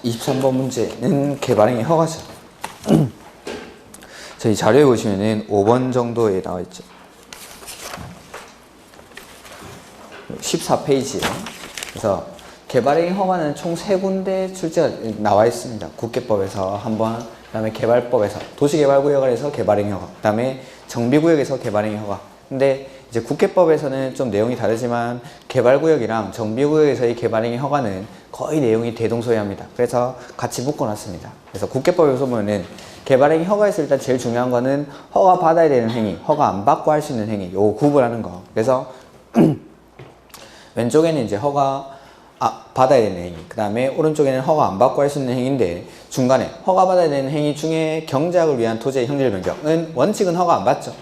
23번 문제는 개발행위 허가죠. 저희 자료에 보시면은 5번 정도에 나와 있죠. 14페이지에. 그래서 개발행위 허가는 총 3군데 출제가 나와 있습니다. 국계법에서 한 번, 그 다음에 개발법에서, 도시개발구역에서 개발행위 허가, 그 다음에 정비구역에서 개발행위 허가. 근데 이제 국계법에서는 좀 내용이 다르지만 개발구역이랑 정비구역에서의 개발행위 허가는 거의 내용이 대동소이합니다. 그래서 같이 묶어놨습니다. 그래서 국계법에서 보면은 개발행위 허가에서 일단 제일 중요한 거는 허가 받아야 되는 행위, 허가 안 받고 할 수 있는 행위, 요거 구분하는 거. 그래서 왼쪽에는 이제 허가 받아야 되는 행위, 그 다음에 오른쪽에는 허가 안 받고 할 수 있는 행위인데, 중간에 허가 받아야 되는 행위 중에 경작을 위한 토지의 형질 변경은 원칙은 허가 안 받죠.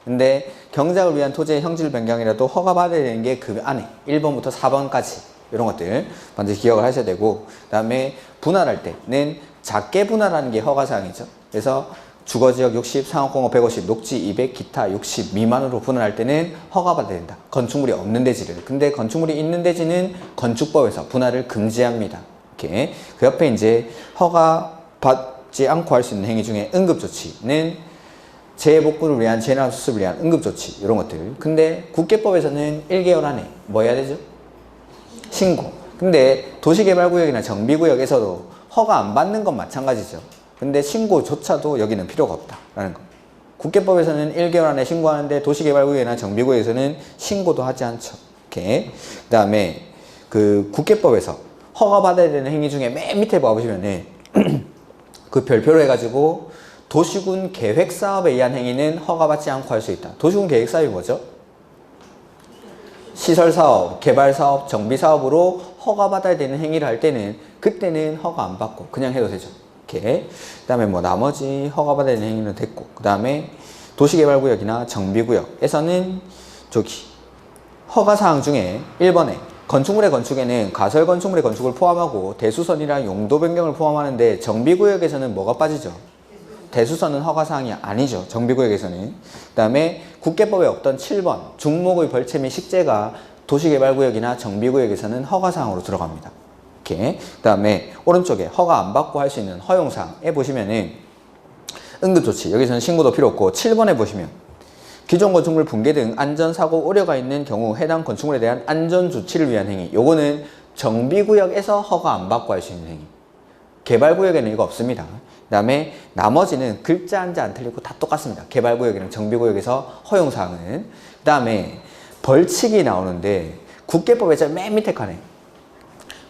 근데 경작을 위한 토지의 형질 변경이라도 허가 받아야 되는 게 그 안에 1번부터 4번까지 이런 것들 반드시 기억을 하셔야 되고, 그 다음에 분할할 때는 작게 분할하는 게 허가사항이죠. 그래서 주거지역 60, 상업공업 150, 녹지 200, 기타 60 미만으로 분할할 때는 허가받아야 된다. 건축물이 없는 대지를. 근데 건축물이 있는 대지는 건축법에서 분할을 금지합니다. 이렇게. 그 옆에 이제 허가받지 않고 할 수 있는 행위 중에 응급조치는 재복구를 위한, 재난 수습을 위한 응급조치 이런 것들. 근데 국계법에서는 1개월 안에 뭐 해야 되죠? 신고. 근데 도시개발구역이나 정비구역에서도 허가 안 받는 건 마찬가지죠. 근데 신고조차도 여기는 필요가 없다라는 거. 국계법에서는 1개월 안에 신고하는데 도시개발구역이나 정비구역에서는 신고도 하지 않죠. 이렇게. 그 다음에 그 국계법에서 허가받아야 되는 행위 중에 맨 밑에 봐보시면은 그 별표로 해가지고 도시군 계획사업에 의한 행위는 허가받지 않고 할 수 있다. 도시군 계획사업이 뭐죠? 시설사업, 개발사업, 정비사업으로 허가받아야 되는 행위를 할 때는 그때는 허가 안 받고 그냥 해도 되죠. 이렇게. 그 다음에 뭐 나머지 허가받아야 되는 행위는 됐고, 그 다음에 도시개발구역이나 정비구역에서는 저기 허가사항 중에 1번에 건축물의 건축에는 가설 건축물의 건축을 포함하고 대수선이랑 용도 변경을 포함하는데, 정비구역에서는 뭐가 빠지죠? 대수선은 허가사항이 아니죠. 정비구역에서는. 그 다음에 국계법에 없던 7번 중목의 벌채 및 식재가 도시개발구역이나 정비구역에서는 허가사항으로 들어갑니다. 이렇게. 그 다음에 오른쪽에 허가 안 받고 할 수 있는 허용사항에 보시면은 응급조치, 여기서는 신고도 필요 없고, 7번에 보시면 기존 건축물 붕괴 등 안전사고 우려가 있는 경우 해당 건축물에 대한 안전조치를 위한 행위, 요거는 정비구역에서 허가 안 받고 할 수 있는 행위. 개발구역에는 이거 없습니다. 그 다음에 나머지는 글자 한자 안 틀리고 다 똑같습니다. 개발구역이랑 정비구역에서 허용사항은. 그 다음에 벌칙이 나오는데 국계법에서 맨 밑에 칸에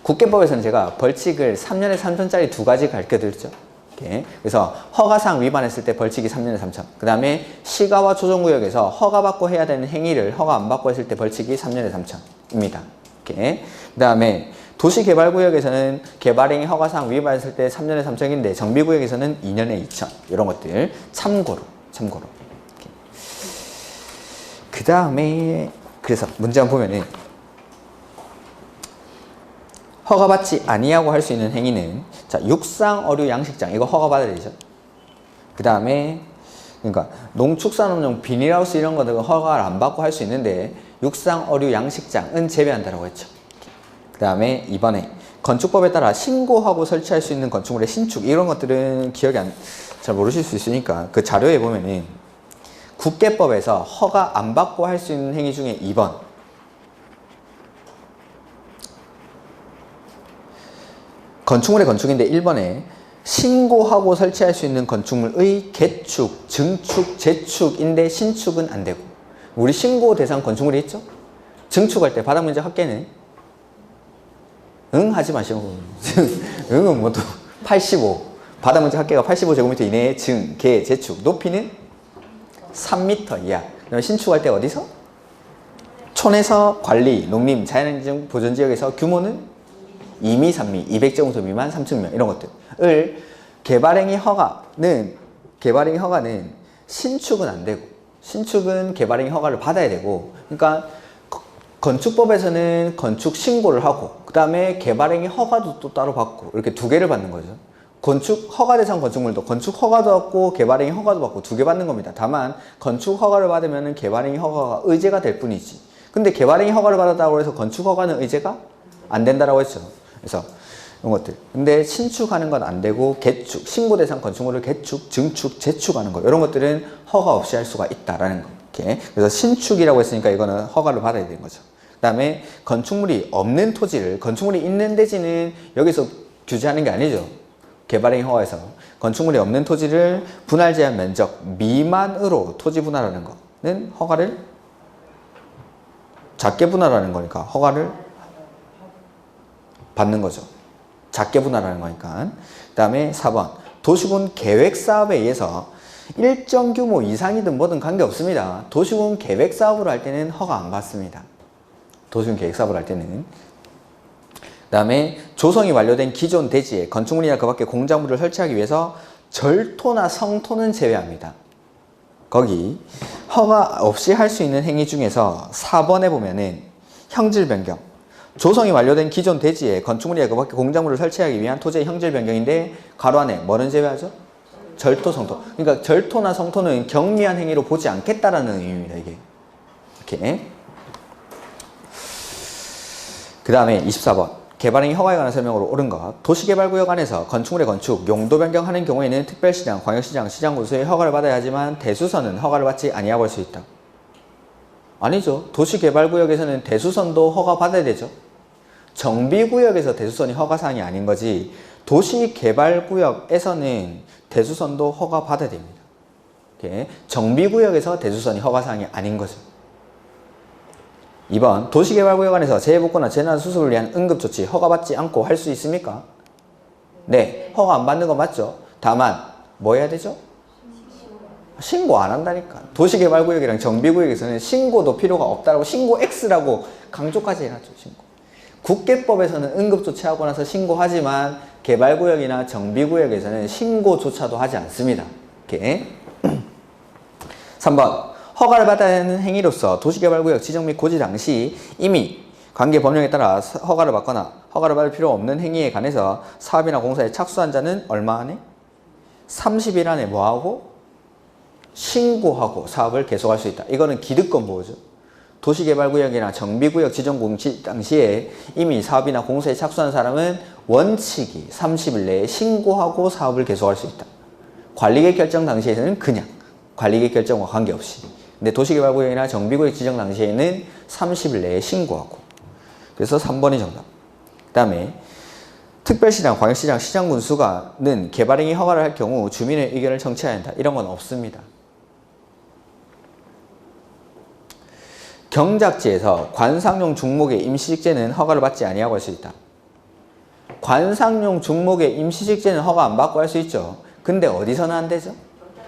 국계법에서는 제가 벌칙을 3년에 3천짜리 2가지 가르쳐드렸죠. 이렇게. 그래서 허가사항 위반했을 때 벌칙이 3년에 3천. 그 다음에 시가와 조정구역에서 허가받고 해야 되는 행위를 허가 안 받고 했을 때 벌칙이 3년에 3천입니다. 이렇게. 그 다음에 도시개발구역에서는 개발행위 허가사항 위반했을 때 3년에 3천인데 정비구역에서는 2년에 2천. 이런 것들 참고로. 그 다음에 그래서 문제 한번 보면은 허가받지 아니하고 할 수 있는 행위는, 자, 육상, 어류, 양식장 이거 허가받아야 되죠. 그 다음에 그러니까 농축산업용 비닐하우스 이런 것들은 허가를 안 받고 할 수 있는데 육상, 어류, 양식장은 제외한다라고 했죠. 그 다음에 이번에 건축법에 따라 신고하고 설치할 수 있는 건축물의 신축 이런 것들은 기억이 잘 모르실 수 있으니까 그 자료에 보면은 국계법에서 허가 안 받고 할 수 있는 행위 중에 2번 건축물의 건축인데 1번에 신고하고 설치할 수 있는 건축물의 개축, 증축, 재축인데 신축은 안 되고, 우리 신고 대상 건축물이 있죠? 증축할 때 바닥 면적 합계는 응 하지 마시고 응은 뭐 또 85 바닥 면적 합계가 85제곱미터 이내의 증, 개, 재축 높이는 3m 이하. 그다음에 신축할 때 어디서? 촌에서 관리, 농림, 자연환경 보존지역에서 규모는 2미, 3미, 200제곱미터 미만, 3층면 이런 것들을 개발행위 허가는 신축은 안 되고, 신축은 개발행위 허가를 받아야 되고, 그러니까 건축법에서는 건축 신고를 하고 그 다음에 개발행위 허가도 또 따로 받고 이렇게 2개를 받는 거죠. 건축 허가 대상 건축물도 건축 허가도 받고 개발행위 허가도 받고 2개 받는 겁니다. 다만 건축 허가를 받으면 개발행위 허가가 의제가 될 뿐이지, 근데 개발행위 허가를 받았다고 해서 건축 허가는 의제가 안 된다라고 했죠. 그래서 이런 것들. 근데 신축하는 건 안 되고 개축, 신고 대상 건축물을 개축, 증축, 재축하는 거 이런 것들은 허가 없이 할 수가 있다라는 거. 이렇게. 그래서 신축이라고 했으니까 이거는 허가를 받아야 되는 거죠. 그다음에 건축물이 없는 토지를 건축물이 있는 대지는 여기서 규제하는 게 아니죠. 개발행위 허가에서 건축물이 없는 토지를 분할 제한 면적 미만으로 토지 분할하는 거는 허가를 작게 분할하는 거니까 허가를 받는 거죠. 작게 분할하는 거니까. 그 다음에 4번 도시군 계획사업에 의해서 일정 규모 이상이든 뭐든 관계없습니다. 도시군 계획사업으로 할 때는 허가 안 받습니다. 도시군 계획사업을 할 때는. 그 다음에 조성이 완료된 기존 대지에 건축물이나 그 밖에 공작물을 설치하기 위해서 절토나 성토는 제외합니다. 거기 허가 없이 할 수 있는 행위 중에서 4번에 보면은 형질 변경. 조성이 완료된 기존 대지에 건축물이나 그 밖에 공작물을 설치하기 위한 토지의 형질 변경인데 가로 안에 뭐는 제외하죠? 절토, 성토. 그러니까 절토나 성토는 경미한 행위로 보지 않겠다라는 의미입니다. 이게. 이렇게. 그 다음에 24번. 개발행위 허가에 관한 설명으로 옳은 것. 도시개발구역 안에서 건축물의 건축, 용도 변경하는 경우에는 특별시장, 광역시장, 시장군수의 허가를 받아야 하지만 대수선은 허가를 받지 아니하고 할 수 있다. 아니죠. 도시개발구역에서는 대수선도 허가 받아야 되죠. 정비구역에서 대수선이 허가사항이 아닌 거지 도시개발구역에서는 대수선도 허가 받아야 됩니다. 이렇게. 정비구역에서 대수선이 허가사항이 아닌 거죠. 2번 도시개발구역 안에서 재해복구나 재난 수습을 위한 응급조치 허가받지 않고 할 수 있습니까? 네, 허가 안 받는 거 맞죠? 다만 뭐 해야 되죠? 신고 안 한다니까. 도시개발구역이랑 정비구역에서는 신고도 필요가 없다라고 신고 X라고 강조까지 해놨죠. 신고. 국계법에서는 응급조치하고 나서 신고하지만 개발구역이나 정비구역에서는 신고조차도 하지 않습니다. 이렇게. 3번 허가를 받아야 하는 행위로서 도시개발구역 지정 및 고지 당시 이미 관계 법령에 따라 허가를 받거나 허가를 받을 필요 없는 행위에 관해서 사업이나 공사에 착수한 자는 얼마 안에? 30일 안에 뭐하고? 신고하고 사업을 계속할 수 있다. 이거는 기득권 보호죠. 도시개발구역이나 정비구역 지정 공시 당시에 이미 사업이나 공사에 착수한 사람은 원칙이 30일 내에 신고하고 사업을 계속할 수 있다. 관리계획 결정 당시에는 그냥 관리계획 결정과 관계없이. 근데 도시개발구역이나 정비구역 지정 당시에는 30일 내에 신고하고. 그래서 3번이 정답. 그 다음에 특별시장, 광역시장, 시장군수가는 개발행위 허가를 할 경우 주민의 의견을 청취해야 한다. 이런 건 없습니다. 경작지에서 관상용 중목의 임시직재는 허가를 받지 아니하고 할 수 있다. 관상용 중목의 임시직재는 허가 안 받고 할 수 있죠. 근데 어디서는 안 되죠?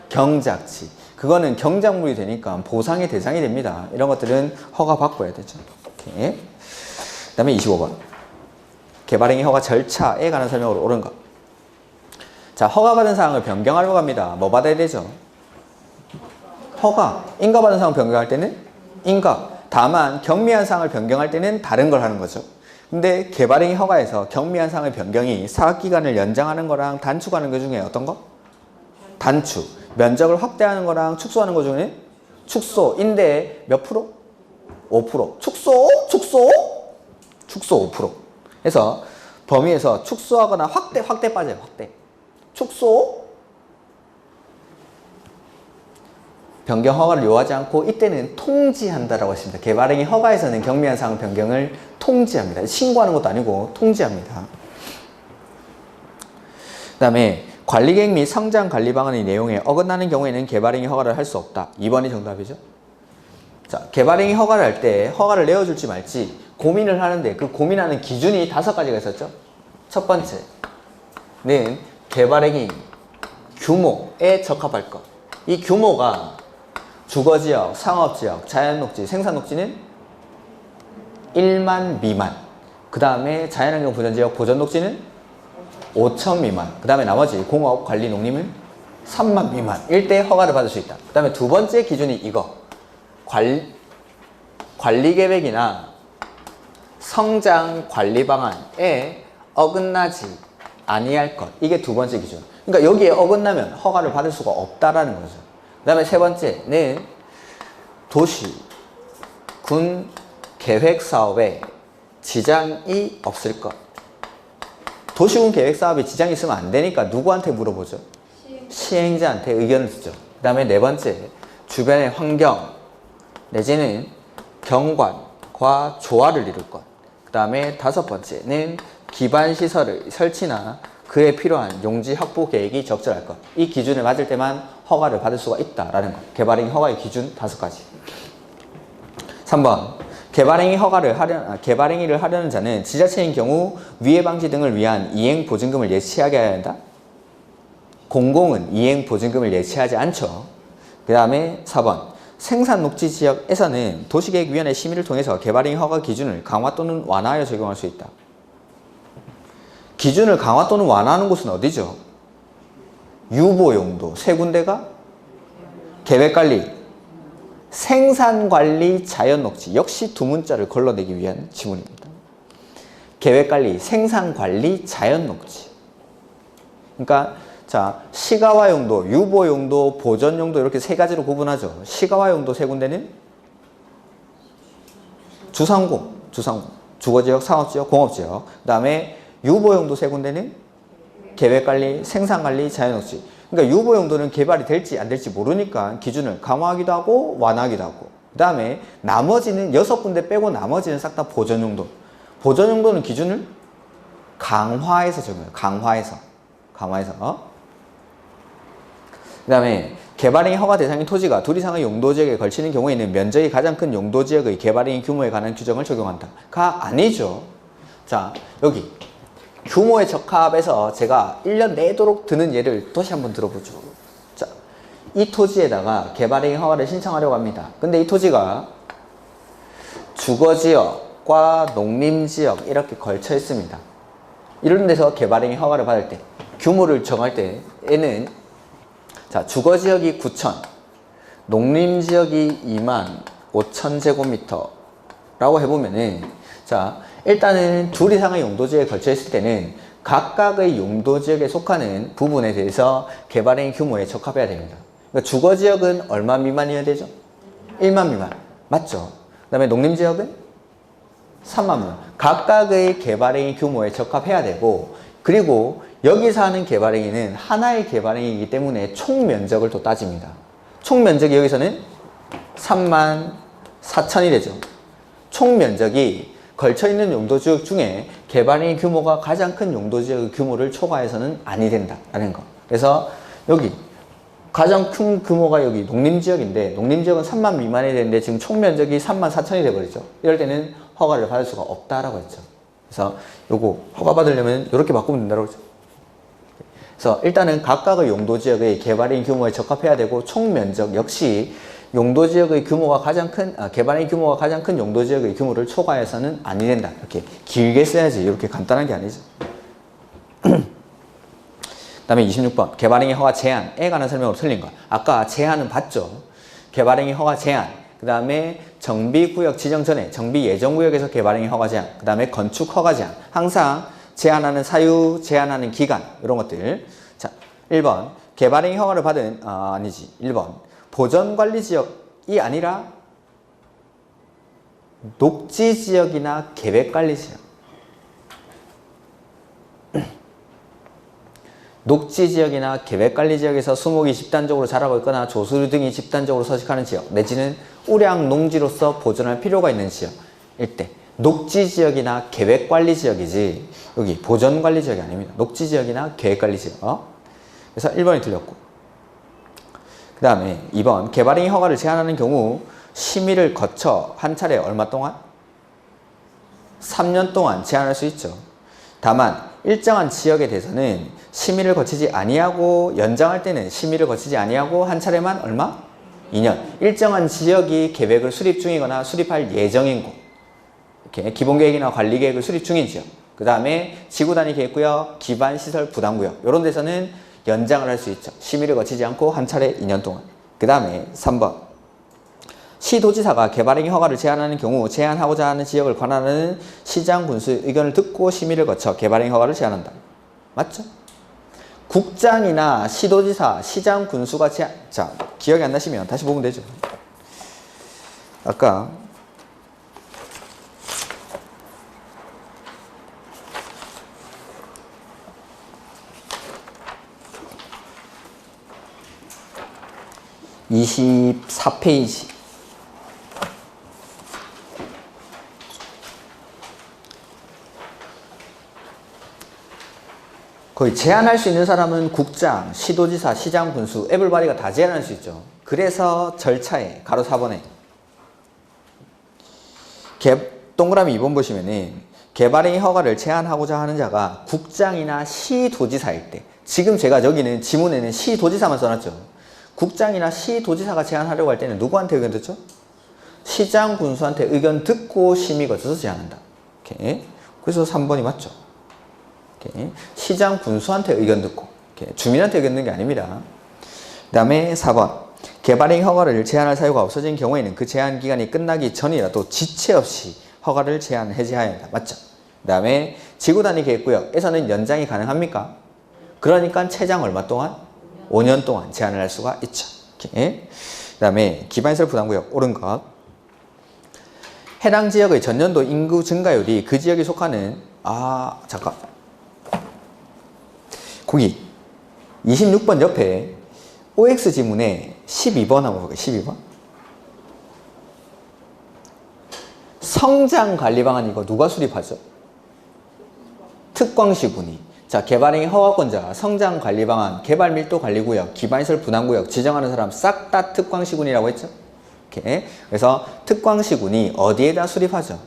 경작지. 그거는 경작물이 되니까 보상의 대상이 됩니다. 이런 것들은 허가 받고 해야 되죠. 오케이. 그 다음에 25번. 개발행위 허가 절차에 관한 설명으로 옳은 것. 자, 허가받은 사항을 변경하려고 합니다. 뭐 받아야 되죠? 허가. 인가받은 사항 변경할 때는 인가. 다만 경미한 사항을 변경할 때는 다른 걸 하는 거죠. 근데 개발행위 허가에서 경미한 사항의 변경이 사업기간을 연장하는 거랑 단축하는 것 중에 어떤 거? 단축. 면적을 확대하는 거랑 축소하는 것 중에 축소인데 몇 프로? 5%. 축소? 5%. 그래서 범위에서 축소하거나 확대 빠져요. 확대. 축소? 변경 허가를 요하지 않고 이때는 통지한다라고 했습니다. 개발행위 허가에서는 경미한 사항 변경을 통지합니다. 신고하는 것도 아니고 통지합니다. 그 다음에 관리계획 및 성장관리 방안의 내용에 어긋나는 경우에는 개발행위 허가를 할 수 없다. 2번이 정답이죠. 자, 개발행위 허가를 할 때 허가를 내어줄지 말지 고민을 하는데 그 고민하는 기준이 5가지가 있었죠. 첫 번째는 개발행위 규모에 적합할 것. 이 규모가 주거지역, 상업지역, 자연녹지, 생산녹지는 1만 미만. 그 다음에 자연환경 보전지역, 보전녹지는 5천 미만. 그 다음에 나머지 공업, 관리, 농림은 3만 미만. 일 때 허가를 받을 수 있다. 그 다음에 두 번째 기준이 이거. 관리계획이나 성장관리 방안에 어긋나지 아니할 것. 이게 두 번째 기준. 그러니까 여기에 어긋나면 허가를 받을 수가 없다라는 거죠. 그 다음에 세 번째는 도시, 군 계획 사업에 지장이 없을 것. 도시군 계획 사업에 지장이 있으면 안 되니까 누구한테 물어보죠? 시행자한테 의견을 듣죠. 그 다음에 네 번째, 주변의 환경 내지는 경관과 조화를 이룰 것. 그 다음에 다섯 번째는 기반 시설의 설치나 그에 필요한 용지 확보 계획이 적절할 것. 이 기준에 맞을 때만 허가를 받을 수가 있다라는 것. 개발행위 허가의 기준 5가지. 3번, 개발행위를 하려는 자는 지자체인 경우 위해 방지 등을 위한 이행 보증금을 예치하게 해야 한다. 공공은 이행 보증금을 예치하지 않죠. 그 다음에 4번, 생산 녹지 지역에서는 도시계획위원회 심의를 통해서 개발행위 허가 기준을 강화 또는 완화하여 적용할 수 있다. 기준을 강화 또는 완화하는 곳은 어디죠? 유보용도 세 군데가 계획관리, 생산관리, 자연녹지. 역시 두 문자를 걸러내기 위한 지문입니다. 계획관리, 생산관리, 자연녹지. 그러니까 자, 시가화용도, 유보용도, 보전용도 이렇게 세 가지로 구분하죠. 시가화용도 세 군데는 주상공, 주거지역, 상업지역, 공업지역. 그 다음에 유보용도 세 군데는 계획관리, 생산관리, 자연녹지. 그러니까 유보용도는 개발이 될지 안 될지 모르니까 기준을 강화하기도 하고 완화하기도 하고. 그 다음에 나머지는 6군데 빼고 나머지는 싹 다 보전용도. 보전용도는 기준을 강화해서 적용해요. 강화해서. 그 다음에 개발행위 허가 대상인 토지가 둘 이상의 용도지역에 걸치는 경우에는 면적이 가장 큰 용도지역의 개발행위 규모에 관한 규정을 적용한다. 가 아니죠. 자, 여기 규모에 적합해서 제가 1년 내도록 드는 예를 다시 한번 들어보죠. 자, 이 토지에다가 개발행위 허가를 신청하려고 합니다. 근데 이 토지가 주거지역과 농림지역 이렇게 걸쳐 있습니다. 이런 데서 개발행위 허가를 받을 때 규모를 정할 때에는 자, 주거지역이 9,000, 농림지역이 25,000제곱미터라고 해보면은 자, 일단은 둘 이상의 용도지역에 걸쳐 있을 때는 각각의 용도지역에 속하는 부분에 대해서 개발행위 규모에 적합해야 됩니다. 그러니까 주거지역은 얼마 미만이어야 되죠? 1만 미만. 맞죠? 그 다음에 농림지역은 3만 미만. 각각의 개발행위 규모에 적합해야 되고, 그리고 여기서 하는 개발행위는 하나의 개발행위이기 때문에 총 면적을 또 따집니다. 총 면적이 여기서는 34,000이 되죠. 총 면적이 걸쳐있는 용도지역 중에 개발행위 규모가 가장 큰 용도지역의 규모를 초과해서는 아니 된다라는 거. 그래서 여기 가장 큰 규모가 여기 농림지역인데 농림지역은 3만 미만이 되는데 지금 총 면적이 34,000이 돼버리죠. 이럴 때는 허가를 받을 수가 없다라고 했죠. 그래서 요거 허가 받으려면 이렇게 바꾸면 된다고 했죠. 그래서 일단은 각각의 용도지역의 개발행위 규모에 적합해야 되고 총 면적 역시 용도지역의 규모가 가장 큰 개발행위 규모가 가장 큰 용도지역의 규모를 초과해서는 아니 된다. 이렇게 길게 써야지 이렇게 간단한 게 아니죠. 그 다음에 26번 개발행위 허가 제한에 관한 설명으로 틀린 것. 아까 제한은 봤죠. 개발행위 허가 제한, 그 다음에 정비구역 지정 전에 정비 예정구역에서 개발행위 허가 제한, 그 다음에 건축 허가 제한. 항상 제한하는 사유, 제한하는 기간 이런 것들. 자, 1번 개발행위 허가를 받은 1번 보전관리지역이 아니라 녹지지역이나 계획관리지역. 녹지지역이나 계획관리지역에서 수목이 집단적으로 자라고 있거나 조수류 등이 집단적으로 서식하는 지역 내지는 우량농지로서 보존할 필요가 있는 지역일 때 녹지지역이나 계획관리지역이지 여기 보전관리지역이 아닙니다. 녹지지역이나 계획관리지역. 그래서 1번이 틀렸고, 그 다음에 2번 개발행위 허가를 제한하는 경우 심의를 거쳐 한 차례 얼마 동안? 3년 동안 제한할 수 있죠. 다만 일정한 지역에 대해서는 심의를 거치지 아니하고 연장할 때는 심의를 거치지 아니하고 한 차례만 얼마? 2년. 일정한 지역이 계획을 수립 중이거나 수립할 예정인 곳. 이렇게 기본계획이나 관리계획을 수립 중인 지역. 그 다음에 지구단위 계획구역, 기반시설 부담구역 이런 데서는 연장을 할 수 있죠. 심의를 거치지 않고 한 차례 2년 동안. 그 다음에 3번 시도지사가 개발행위 허가를 제한하는 경우 제한하고자 하는 지역을 관할하는 시장 군수의 의견을 듣고 심의를 거쳐 개발행위 허가를 제한한다. 맞죠? 국장이나 시도지사, 시장 군수가 자, 기억이 안 나시면 다시 보면 되죠. 아까 24페이지. 거의 제한할 수 있는 사람은 국장, 시도지사, 시장, 군수, 에블바디가 다 제한할 수 있죠. 그래서 절차에 가로 4번에 동그라미 2번 보시면은 개발행위 허가를 제한하고자 하는 자가 국장이나 시도지사일 때, 지금 제가 저기는 지문에는 시도지사만 써놨죠. 국장이나 시도지사가 제한하려고 할 때는 누구한테 의견 듣죠? 시장, 군수한테 의견 듣고 심의 거쳐서 제한한다. 오케이. 그래서 3번이 맞죠. 오케이. 시장, 군수한테 의견 듣고, 오케이. 주민한테 의견 듣는 게 아닙니다. 그 다음에 4번. 개발행위 허가를 제한할 사유가 없어진 경우에는 그 제한 기간이 끝나기 전이라도 지체 없이 허가를 해제해야 한다. 맞죠? 그 다음에 지구단위 계획구역에서는 연장이 가능합니까? 그러니까 최장 얼마 동안? 5년 동안 제한을 할 수가 있죠. 오케이. 그 다음에 기반시설 부담구역 옳은 것. 해당 지역의 전년도 인구 증가율이 그 지역에 속하는 잠깐 거기 26번 옆에 OX 지문에 12번 한번 볼게요. 12번. 성장관리 방안 이거 누가 수립하죠? 특광시군이. 자, 개발행위 허가권자, 성장관리 방안, 개발밀도관리구역, 기반시설 분할구역 지정하는 사람 싹 다 특광시군이라고 했죠? 이렇게. 그래서 특광시군이 어디에다 수립하죠?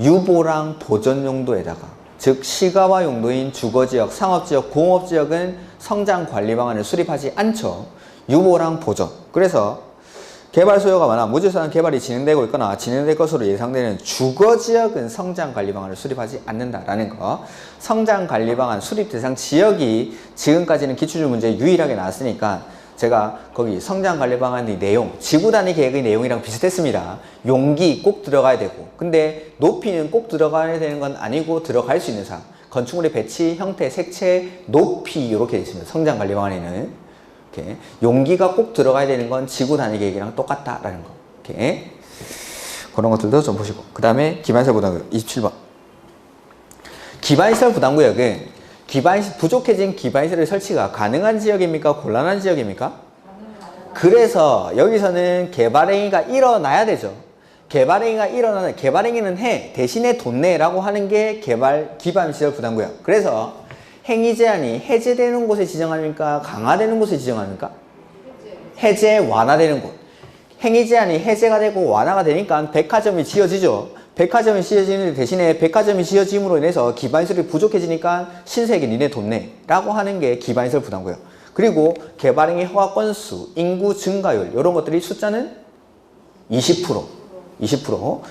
유보랑 보전 용도에다가. 즉 시가화 용도인 주거지역, 상업지역, 공업지역은 성장관리 방안을 수립하지 않죠. 유보랑 보전. 그래서 개발 수요가 많아 무질서한 개발이 진행되고 있거나 진행될 것으로 예상되는 주거지역은 성장관리 방안을 수립하지 않는다라는 거. 성장관리 방안 수립 대상 지역이 지금까지는 기출문 문제에 유일하게 나왔으니까 제가 거기 성장관리 방안의 내용, 지구단위 계획의 내용이랑 비슷했습니다. 용기 꼭 들어가야 되고, 근데 높이는 꼭 들어가야 되는 건 아니고 들어갈 수 있는 사항. 건축물의 배치, 형태, 색채, 높이 이렇게 되어 있습니다. 성장관리 방안에는. 이렇게. 용기가 꼭 들어가야 되는 건 지구단위 계획이랑 똑같다라는 거. 이렇게. 그런 것들도 좀 보시고. 그 다음에 기반시설 부담구역 27번. 기반시설 부담구역은 부족해진 기반시설의 설치가 가능한 지역입니까? 곤란한 지역입니까? 그래서 여기서는 개발행위가 일어나야 되죠. 개발행위는 해, 대신에 돈 내라고 하는 게 기반시설 부담구역. 그래서 행위 제한이 해제되는 곳에 지정합니까? 강화되는 곳에 지정합니까? 해제, 완화되는 곳. 행위 제한이 해제가 되고 완화가 되니까 백화점이 지어지죠. 백화점이 지어지는 대신에 백화점이 지어짐으로 인해서 기반시설이 부족해지니까 신세계 니네 돈 내 라고 하는 게 기반시설 부담구역. 그리고 개발행위 허가 건수, 인구 증가율 이런 것들이 숫자는 20%.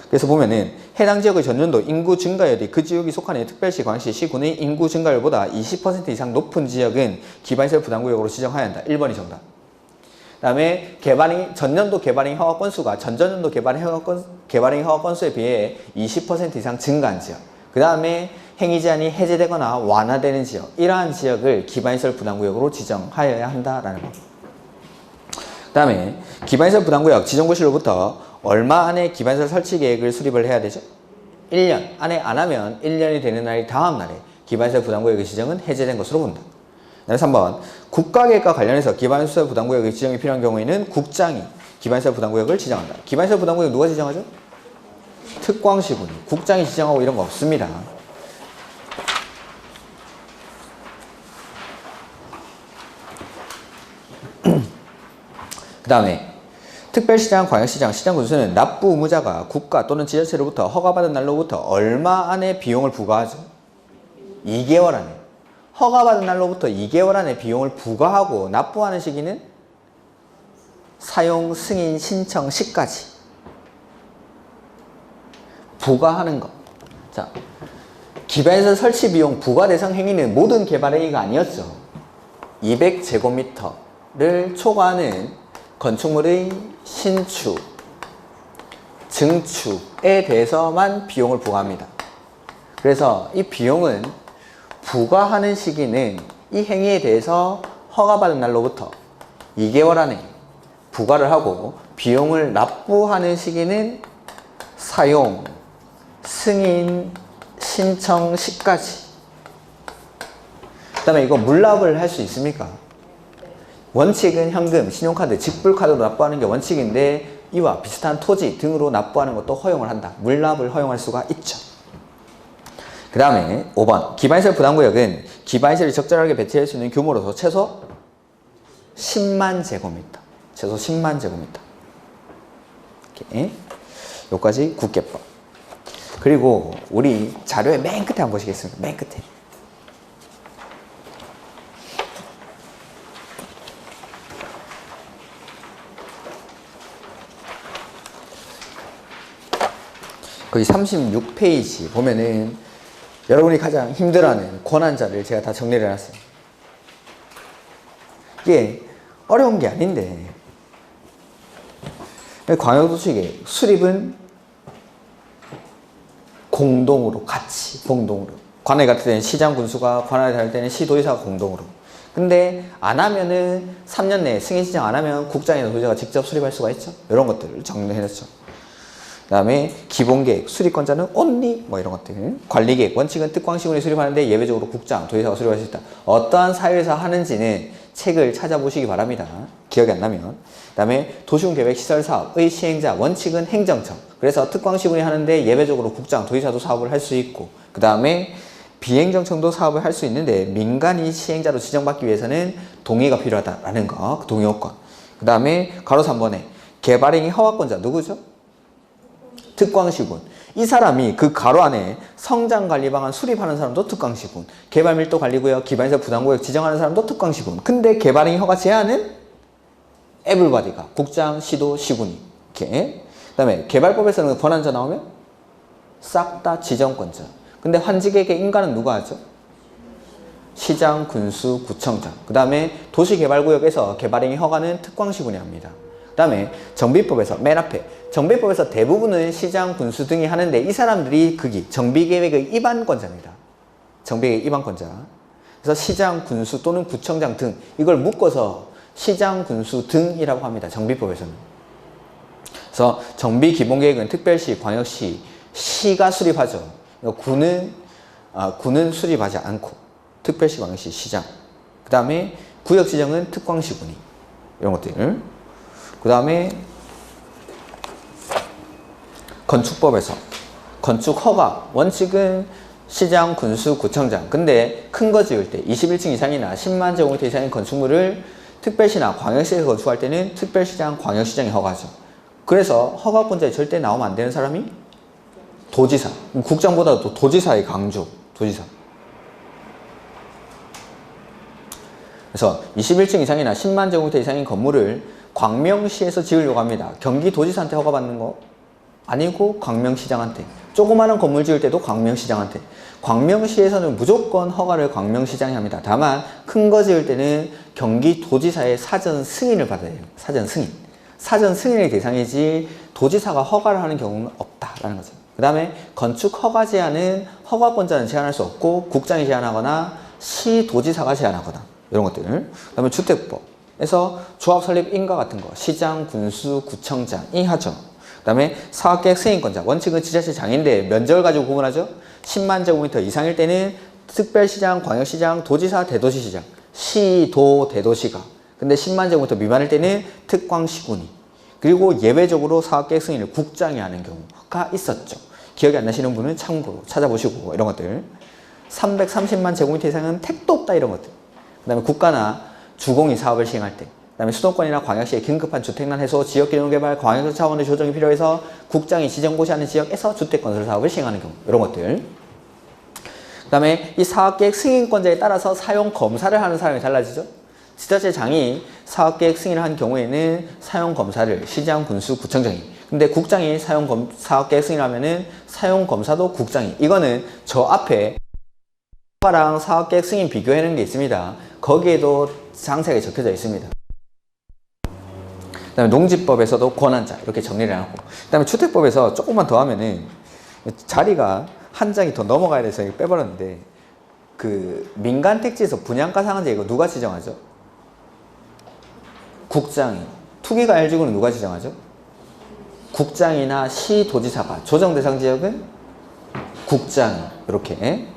그래서 보면은 해당 지역의 전년도 인구 증가율이 그 지역이 속하는 특별시, 광시, 시군의 인구 증가율보다 20% 이상 높은 지역은 기반시설 부담구역으로 지정해야 한다. 1번이 정답. 그 다음에 전년도 개발행위 허가 건수가 전전년도 개발행위 허가 건수에 비해 20% 이상 증가한 지역. 그 다음에 행위 제한이 해제되거나 완화되는 지역. 이러한 지역을 기반시설 부담구역으로 지정하여야 한다라는 것. 그 다음에 기반시설 부담구역 지정고시로부터 얼마 안에 기반시설 설치 계획을 수립을 해야 되죠? 1년 안에 안 하면 1년이 되는 날이 다음 날에 기반시설 부담구역의 지정은 해제된 것으로 본다. 3번 국가계획과 관련해서 기반시설 부담구역의 지정이 필요한 경우에는 국장이 기반시설 부담구역을 지정한다. 기반시설 부담구역 누가 지정하죠? 특광시군이. 국장이 지정하고 이런 거 없습니다. 그 다음에 특별시장, 광역시장, 시장군수는 납부 의무자가 국가 또는 지자체로부터 허가받은 날로부터 얼마 안에 비용을 부과하죠? 2개월 안에. 허가받은 날로부터 2개월 안에 비용을 부과하고 납부하는 시기는 사용 승인 신청 시까지 부과하는 것. 자, 기반시설 설치 비용 부과 대상 행위는 모든 개발 행위가 아니었죠. 200제곱미터를 초과하는 건축물의 신축, 증축에 대해서만 비용을 부과합니다. 그래서 이 비용은 부과하는 시기는 이 행위에 대해서 허가받은 날로부터 2개월 안에 부과를 하고 비용을 납부하는 시기는 사용, 승인, 신청 시까지. 그 다음에 이거 물납을 할 수 있습니까? 원칙은 현금, 신용카드, 직불카드로 납부하는 게 원칙인데 이와 비슷한 토지 등으로 납부하는 것도 허용을 한다. 물납을 허용할 수가 있죠. 그 다음에 5번 기반시설 부담구역은 기반시설을 적절하게 배치할 수 있는 규모로서 최소 10만 제곱미터. 최소 10만 제곱미터. 이렇게 여기까지 국계법. 그리고 우리 자료의 맨 끝에 한번 보시겠습니다. 맨 끝에. 거기 36페이지 보면은 여러분이 가장 힘들어하는 권한자를 제가 다 정리를 해놨어요. 이게 어려운 게 아닌데 광역도시계획 수립은 공동으로 같이 공동으로 관할 같을 때는 시장 군수가 관할에 달 때는 시도지사가 공동으로 근데 안 하면은 3년 내에 승인 신청 안 하면 국장이나 도지사가 직접 수립할 수가 있죠. 이런 것들을 정리해놨죠. 그 다음에 기본계획, 수립권자는 only 뭐 이런 것들. 관리계획, 원칙은 특광시군이 수립하는데 예외적으로 국장, 도지사가 수립할 수 있다. 어떠한 사유에서 하는지는 책을 찾아보시기 바랍니다. 기억이 안 나면. 그 다음에 도시군계획 시설사업의 시행자, 원칙은 행정청. 그래서 특광시군이 하는데 예외적으로 국장, 도지사도 사업을 할 수 있고 그 다음에 비행정청도 사업을 할 수 있는데 민간이 시행자로 지정받기 위해서는 동의가 필요하다라는 거, 그 동의 요건. 그 다음에 가로 3번에 개발행위 허가권자 누구죠? 특광시군. 이 사람이 그 가로 안에 성장관리방안 수립하는 사람도 특광시군. 개발밀도관리구역, 기반시설 부담구역 지정하는 사람도 특광시군. 근데 개발행위 허가 제한은 에블바디가 국장, 시도, 시군이. 이렇게. 그 다음에 개발법에서는 권한자 나오면 싹 다 지정권자. 근데 환지계획의 인가는 누가 하죠? 시장, 군수, 구청장. 그 다음에 도시개발구역에서 개발행위 허가는 특광시군이 합니다. 그 다음에 정비법에서 맨 앞에 정비법에서 대부분은 시장, 군수 등이 하는데 이 사람들이 정비계획의 입안권자입니다. 정비계획 입안권자. 그래서 시장, 군수 또는 구청장 등 이걸 묶어서 시장, 군수 등이라고 합니다. 정비법에서는. 그래서 정비기본계획은 특별시, 광역시, 시가 수립하죠. 군은 수립하지 않고 특별시, 광역시, 시장. 그 다음에 구역지정은 특광시군이. 이런 것들. 그 다음에 건축법에서 건축허가 원칙은 시장, 군수, 구청장. 근데 큰 거 지을 때 21층 이상이나 10만 제곱미터 이상의 건축물을 특별시나 광역시에서 건축할 때는 특별시장, 광역시장이 허가죠. 그래서 허가권자에 절대 나오면 안 되는 사람이 도지사. 국장보다도 도지사의 강조. 도지사. 그래서 21층 이상이나 10만 제곱미터 이상의 건물을 광명시에서 지으려고 합니다. 경기도지사한테 허가받는 거 아니고 광명시장한테. 조그마한 건물 지을 때도 광명시장한테. 광명시에서는 무조건 허가를 광명시장이 합니다. 다만 큰 거 지을 때는 경기도지사의 사전 승인을 받아야 해요. 사전 승인. 사전 승인의 대상이지 도지사가 허가를 하는 경우는 없다라는 거죠. 그 다음에 건축 허가 제한은 허가권자는 제한할 수 없고 국장이 제한하거나 시도지사가 제한하거나 이런 것들. 그 다음에 주택법에서 조합 설립 인가 같은 거 시장, 군수, 구청장이 하죠. 그 다음에 사업계획 승인권자 원칙은 지자체장인데 면적을 가지고 구분하죠. 10만 제곱미터 이상일 때는 특별시장, 광역시장, 도지사, 대도시시장 시도, 대도시가. 근데 10만 제곱미터 미만일 때는 특광시군이. 그리고 예외적으로 사업계획 승인을 국장이 하는 경우가 있었죠. 기억이 안 나시는 분은 참고로 찾아보시고 이런 것들. 330만 제곱미터 이상은 택도 없다 이런 것들. 그 다음에 국가나 주공이 사업을 시행할 때. 그 다음에 수도권이나 광역시의 긴급한 주택난 해소, 지역기능개발, 광역적 차원의 조정이 필요해서 국장이 지정고시하는 지역에서 주택건설 사업을 시행하는 경우 이런 것들. 그 다음에 이 사업계획 승인권자에 따라서 사용검사를 하는 사람이 달라지죠. 지자체장이 사업계획 승인을 한 경우에는 사용검사를 시장, 군수, 구청장이. 근데 국장이 사업계획 승인을 하면은 사용검사도 국장이. 이거는 저 앞에 허가랑 사업계획 승인 비교하는 게 있습니다. 거기에도 상세하게 적혀져 있습니다. 그 다음에 농지법에서도 권한자 이렇게 정리를 해놨고, 그 다음에 주택법에서 조금만 더 하면은 자리가 한 장이 더 넘어가야 돼서 이거 빼버렸는데, 그 민간 택지에서 분양가 상한제 이거 누가 지정하죠? 국장이. 투기가 알지구는 누가 지정하죠? 국장이나 시도지사가. 조정 대상 지역은 국장이. 이렇게.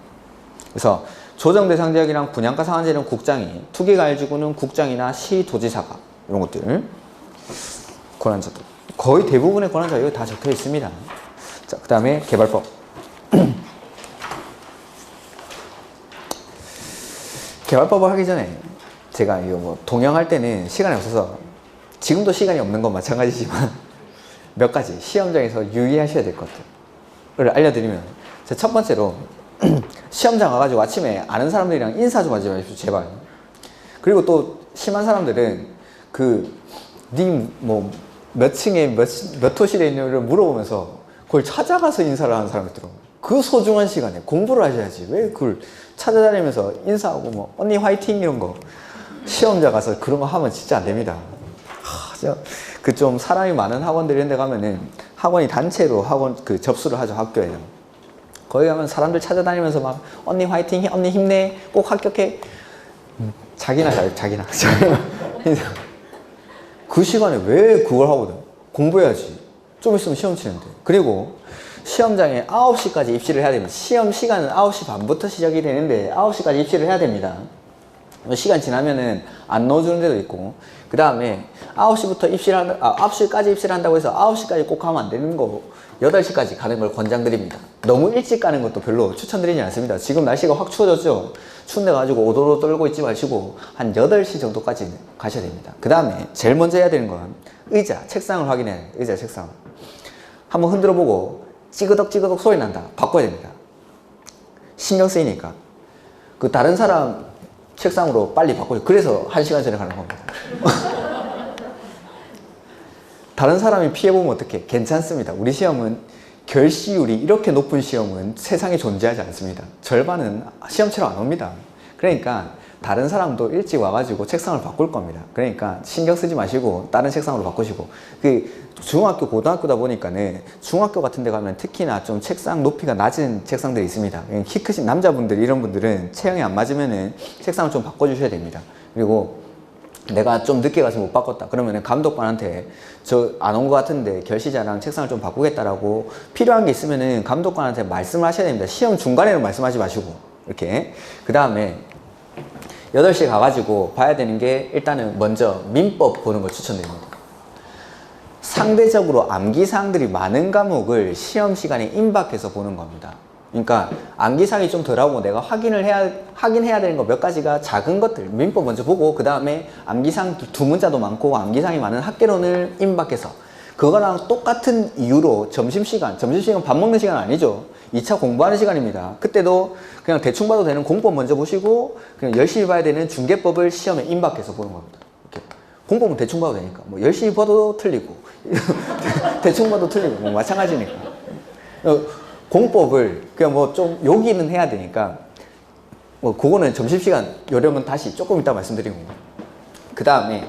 그래서 조정 대상 지역이랑 분양가 상한제는 국장이, 투기가해지구는 국장이나 시도지사가 이런 것들 권한자도 거의 대부분의 권한자가 여기 다 적혀 있습니다. 자, 그 다음에 개발법. 개발법을 하기 전에 제가 이거 뭐 동영할 때는 시간이 없어서 지금도 시간이 없는 건 마찬가지지만 몇 가지 시험장에서 유의하셔야 될 것들을 알려드리면, 제 첫 번째로 시험장 가가지고 아침에 아는 사람들이랑 인사 좀 하지 마십시오, 제발. 그리고 또 심한 사람들은 님 뭐 몇 층에 몇 호실에 있는지를 물어보면서 그걸 찾아가서 인사를 하는 사람이 있더라고요. 그 소중한 시간에 공부를 하셔야지 왜 그걸 찾아다니면서 인사하고 뭐 언니 화이팅 이런 거, 시험장 가서 그런 거 하면 진짜 안 됩니다. 그 좀 사람이 많은 학원들 이런 데 가면은 학원이 단체로 학원 접수를 하죠, 학교에는. 거기 가면 사람들 찾아다니면서 막 언니 화이팅, 언니 힘내, 꼭 합격해. 자기나 그 시간에 왜 그걸 하거든? 공부해야지. 좀 있으면 시험 치는데. 그리고 시험장에 9시까지 입시를 해야 됩니다. 시험 시간은 9시 반부터 시작이 되는데 9시까지 입시를 해야 됩니다. 시간 지나면은 안 넣어주는 데도 있고, 그 다음에 9시부터 9시까지 입시를 한다고 해서 9시까지 꼭 가면 안 되는 거, 8시까지 가는 걸 권장드립니다. 너무 일찍 가는 것도 별로 추천드리지 않습니다. 지금 날씨가 확 추워졌죠? 추운데 가지고 오도로 떨고 있지 마시고 한 8시 정도까지 가셔야 됩니다. 그 다음에 제일 먼저 해야 되는 건 의자, 책상을 확인해야 돼요. 의자, 책상. 한번 흔들어 보고 찌그덕 소리 난다. 바꿔야 됩니다. 신경 쓰이니까. 다른 사람 책상으로 빨리 바꿔요. 그래서 1시간 전에 가는 겁니다. 다른 사람이 피해보면 어떡해? 괜찮습니다. 우리 시험은 결시율이 이렇게 높은 시험은 세상에 존재하지 않습니다. 절반은 시험치러 안 옵니다. 그러니까 다른 사람도 일찍 와가지고 책상을 바꿀 겁니다. 그러니까 신경 쓰지 마시고 다른 책상으로 바꾸시고, 중학교, 고등학교다 보니까는 중학교 같은 데 가면 특히나 좀 책상 높이가 낮은 책상들이 있습니다. 키 크신 남자분들, 이런 분들은 체형이 안 맞으면은 책상을 좀 바꿔주셔야 됩니다. 그리고 내가 좀 늦게 가서 못 바꿨다 그러면은 감독관한테 저 안 온 것 같은데 결시자랑 책상을 좀 바꾸겠다라고 필요한 게 있으면은 감독관한테 말씀을 하셔야 됩니다. 시험 중간에는 말씀하지 마시고. 이렇게. 그 다음에 8시에 가가지고 봐야 되는 게, 일단은 먼저 민법 보는 걸 추천드립니다. 상대적으로 암기사항들이 많은 과목을 시험 시간에 임박해서 보는 겁니다. 그러니까 암기사항이 좀 덜하고 내가 확인해야 되는 거 몇 가지가 작은 것들, 민법 먼저 보고, 그 다음에 암기사항 두 문자도 많고 암기사항이 많은 학개론을 임박해서, 그거랑 똑같은 이유로 점심시간 밥 먹는 시간 아니죠. 2차 공부하는 시간입니다. 그때도 그냥 대충 봐도 되는 공법 먼저 보시고, 그냥 열심히 봐야 되는 중개법을 시험에 임박해서 보는 겁니다. 이렇게. 공법은 대충 봐도 되니까. 뭐 열심히 봐도 틀리고, 대충 봐도 틀리고, 뭐 마찬가지니까. 공법을 그냥 뭐 좀 요기는 해야 되니까, 뭐 그거는 점심시간 요령은 다시 조금 이따 말씀드리고, 그 다음에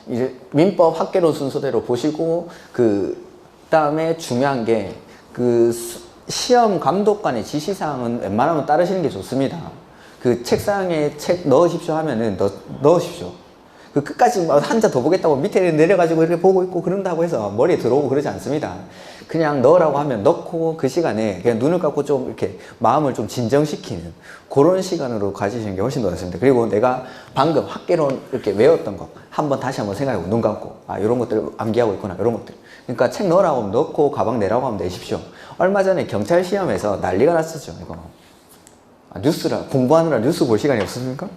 이제 민법 학개론 순서대로 보시고, 그 다음에 중요한 게 시험 감독관의 지시사항은 웬만하면 따르시는 게 좋습니다. 책상에 책 넣으십시오 하면은 넣으십시오. 끝까지 한자 더 보겠다고 밑에 내려가지고 이렇게 보고 있고 그런다고 해서 머리에 들어오고 그러지 않습니다. 그냥 넣으라고 하면 넣고, 그 시간에 그냥 눈을 감고 좀 이렇게 마음을 좀 진정시키는 그런 시간으로 가지시는 게 훨씬 더 낫습니다. 그리고 내가 방금 학개론 이렇게 외웠던 거 다시 한번 생각하고 눈 감고, 이런 것들 암기하고 있구나, 이런 것들. 그러니까 책 넣으라고 하면 넣고, 가방 내라고 하면 내십시오. 얼마 전에 경찰 시험에서 난리가 났었죠, 이거. 공부하느라 뉴스 볼 시간이 없었습니까?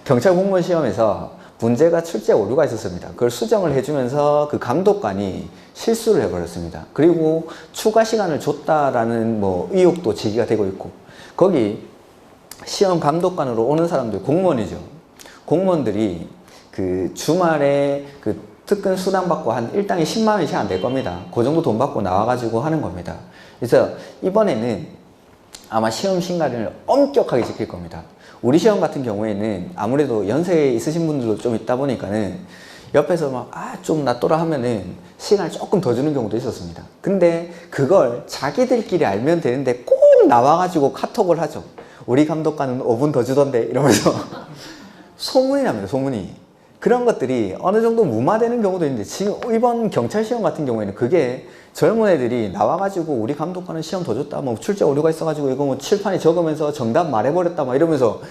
경찰 공무원 시험에서 문제가 출제 오류가 있었습니다. 그걸 수정을 해주면서 그 감독관이 실수를 해버렸습니다. 그리고 추가 시간을 줬다라는 의혹도 제기가 되고 있고, 거기 시험 감독관으로 오는 사람들 공무원이죠. 공무원들이 주말에 특근 수당 받고 한 일당이 10만 원이 안 될 겁니다. 그 정도 돈 받고 나와가지고 하는 겁니다. 그래서 이번에는 아마 시험 시간을 엄격하게 지킬 겁니다. 우리 시험 같은 경우에는 아무래도 연세에 있으신 분들도 좀 있다 보니까는 옆에서 좀 낫더라 하면은 시간을 조금 더 주는 경우도 있었습니다. 근데 그걸 자기들끼리 알면 되는데 꼭 나와가지고 카톡을 하죠. 우리 감독관은 5분 더 주던데 이러면서 소문이 납니다, 소문이. 그런 것들이 어느 정도 무마되는 경우도 있는데 지금 이번 경찰 시험 같은 경우에는 그게 젊은 애들이 나와가지고 우리 감독관은 시험 더 줬다, 뭐 출제 오류가 있어가지고 이거 뭐 칠판에 적으면서 정답 말해버렸다 막 이러면서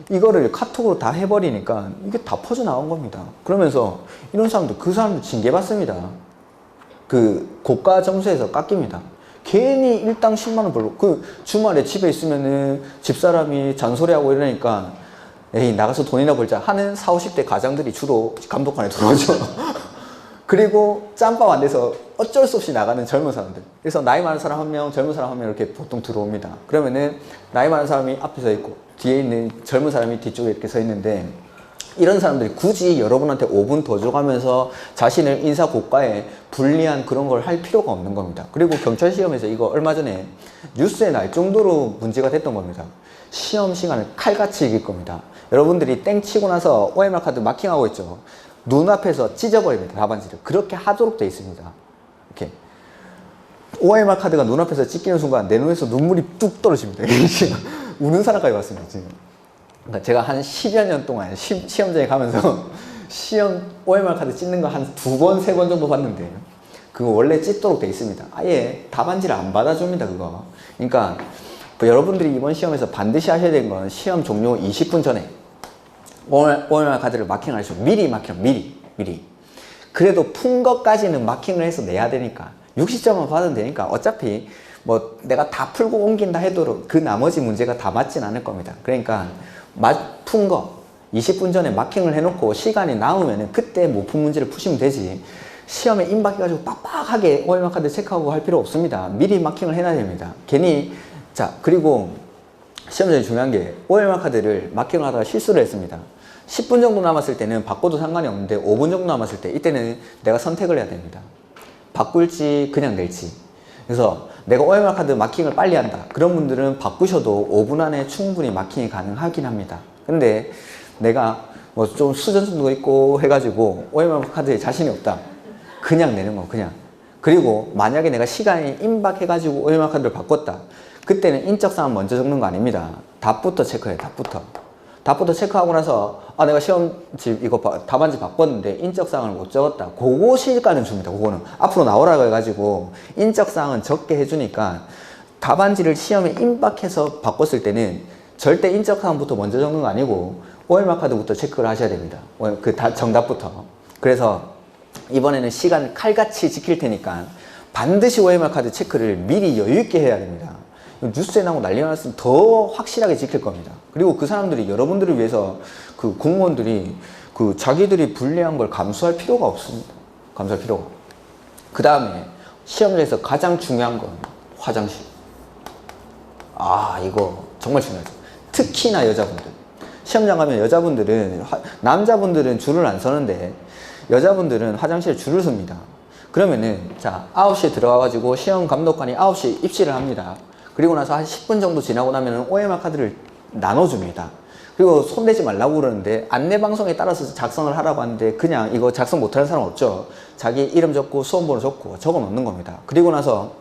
이거를 카톡으로 다 해버리니까 이게 다 퍼져 나온 겁니다. 그러면서 이런 사람들, 그 사람들 징계받습니다. 그 고가 점수에서 깎입니다. 괜히 일당 10만 원 벌고, 그 주말에 집에 있으면은 집사람이 잔소리하고 이러니까 에이 나가서 돈이나 벌자 하는 40, 50대 가장들이 주로 감독관에 들어오죠. 그리고 짬밥 안 돼서 어쩔 수 없이 나가는 젊은 사람들. 그래서 나이 많은 사람 한 명, 젊은 사람 한 명 이렇게 보통 들어옵니다. 그러면은 나이 많은 사람이 앞에 서 있고 뒤에 있는 젊은 사람이 뒤쪽에 이렇게 서 있는데, 이런 사람들이 굳이 여러분한테 5분 더 줘가면서 자신을 인사 고과에 불리한 그런 걸 할 필요가 없는 겁니다. 그리고 경찰 시험에서 이거 얼마 전에 뉴스에 날 정도로 문제가 됐던 겁니다. 시험 시간을 칼같이 이길 겁니다. 여러분들이 땡 치고 나서 OMR 카드 마킹하고 있죠. 눈앞에서 찢어버립니다. 답안지를. 그렇게 하도록 되어 있습니다. 이렇게 OMR 카드가 눈앞에서 찢기는 순간 내 눈에서 눈물이 뚝 떨어집니다. 우는 사람까지 왔습니다. 지금. 그러니까 제가 한 10여 년 동안 시험장에 가면서 시험 OMR 카드 찢는 거 한 2번, 3번 정도 봤는데 그거 원래 찢도록 되어 있습니다. 아예 답안지를 안 받아줍니다. 그거. 그러니까 뭐 여러분들이 이번 시험에서 반드시 하셔야 되는 건 시험 종료 20분 전에 OMR 카드를 마킹하시고 미리 마킹, 미리. 그래도 푼 것까지는 마킹을 해서 내야 되니까 60점만 받으면 되니까 어차피 뭐 내가 다 풀고 옮긴다 해도 그 나머지 문제가 다 맞진 않을 겁니다. 그러니까 푼 거 20분 전에 마킹을 해놓고 시간이 남으면 그때 못 푼 문제를 푸시면 되지, 시험에 임박해가지고 빡빡하게 OMR 카드 체크하고 할 필요 없습니다. 미리 마킹을 해놔야 됩니다. 괜히. 자, 그리고 시험장에 중요한 게 OMR 카드를 마킹을 하다가 실수를 했습니다. 10분 정도 남았을 때는 바꿔도 상관이 없는데 5분 정도 남았을 때 이때는 내가 선택을 해야 됩니다. 바꿀지 그냥 낼지. 그래서 내가 OMR 카드 마킹을 빨리 한다, 그런 분들은 바꾸셔도 5분 안에 충분히 마킹이 가능하긴 합니다. 근데 내가 뭐 좀 수전증도 있고 해가지고 OMR 카드에 자신이 없다, 그냥 내는 거 그냥. 그리고 만약에 내가 시간이 임박해가지고 OMR 카드를 바꿨다, 그때는 인적사항 먼저 적는 거 아닙니다. 답부터 체크해요. 답부터 체크하고 나서 아 내가 시험지 이거 답안지 바꿨는데 인적사항을 못 적었다, 그거 시간은 줍니다. 그거는 앞으로 나오라고 해가지고 인적사항은 적게 해주니까 답안지를 시험에 임박해서 바꿨을 때는 절대 인적사항부터 먼저 적는 거 아니고 OMR 카드부터 체크를 하셔야 됩니다. 그 정답부터. 그래서 이번에는 시간 칼같이 지킬 테니까 반드시 OMR 카드 체크를 미리 여유 있게 해야 됩니다. 뉴스에 나오고 난리가 났으면 더 확실하게 지킬 겁니다. 그리고 그 사람들이 여러분들을 위해서, 그 공무원들이 그 자기들이 불리한 걸 감수할 필요가 없습니다. 감수할 필요가. 그 다음에 시험장에서 가장 중요한 건 화장실. 아, 이거 정말 중요하죠. 특히나 여자분들. 시험장 가면 여자분들은, 남자분들은 줄을 안 서는데 여자분들은 화장실에 줄을 섭니다. 그러면은 자 9시에 들어가가지고 시험 감독관이 9시에 입시를 합니다. 그리고 나서 한 10분 정도 지나고 나면 OMR 카드를 나눠줍니다. 그리고 손대지 말라고 그러는데 안내방송에 따라서 작성을 하라고 하는데 그냥 이거 작성 못하는 사람 없죠. 자기 이름 적고 수험번호 적고 적어 놓는 겁니다. 그리고 나서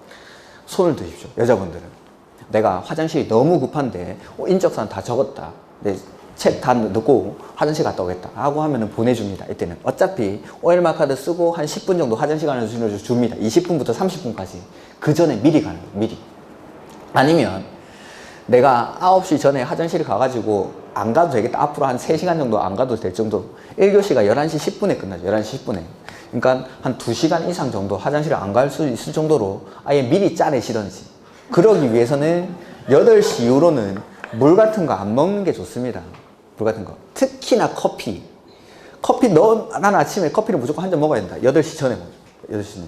손을 드십시오. 여자분들은 내가 화장실이 너무 급한데 인적사항 다 적었다, 책 다 넣고 화장실 갔다 오겠다 하고 하면은 보내줍니다. 이때는 어차피 OMR 카드 쓰고 한 10분 정도 화장실 가는 수준으로 줍니다. 20분부터 30분까지. 그 전에 미리 가는 거예요. 미리. 아니면 내가 9시 전에 화장실에 가가지고 안 가도 되겠다, 앞으로 한 3시간 정도 안 가도 될 정도. 1교시가 11시 10분에 끝나죠. 11시 10분에. 그러니까 한 2시간 이상 정도 화장실에 안 갈 수 있을 정도로 아예 미리 짜내시던지. 그러기 위해서는 8시 이후로는 물 같은 거 안 먹는 게 좋습니다. 물 같은 거. 특히나 커피. 난 아침에 커피를 무조건 한 잔 먹어야 된다. 8시 전에 먹어요. 8시는.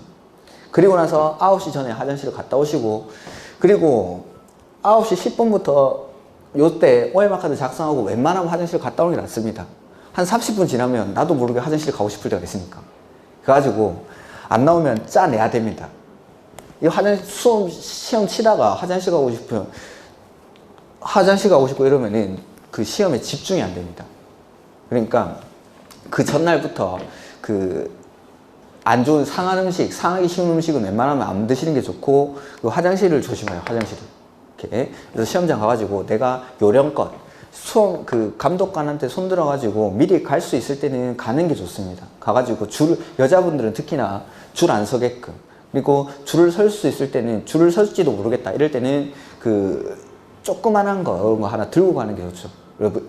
그리고 나서 9시 전에 화장실을 갔다 오시고, 그리고 9시 10분부터 요때 OMR 카드 작성하고 웬만하면 화장실 갔다 오는 게 낫습니다. 한 30분 지나면 나도 모르게 화장실 가고 싶을 때가 있으니까. 그래가지고 안 나오면 짜내야 됩니다. 이 시험 치다가 화장실 가고 싶고 이러면은 그 시험에 집중이 안 됩니다. 그러니까 그 전날부터 안 좋은 상하기 쉬운 음식은 웬만하면 안 드시는 게 좋고, 화장실을 조심해요. 화장실을. 이렇게. 그래서 시험장 가가지고 내가 요령껏 감독관한테 손 들어가지고 미리 갈 수 있을 때는 가는 게 좋습니다. 가가지고 여자분들은 특히나 줄 안 서게끔. 그리고 줄을 설 수 있을 때는 줄을 설지도 모르겠다. 이럴 때는 조그만한 거 하나 들고 가는 게 좋죠.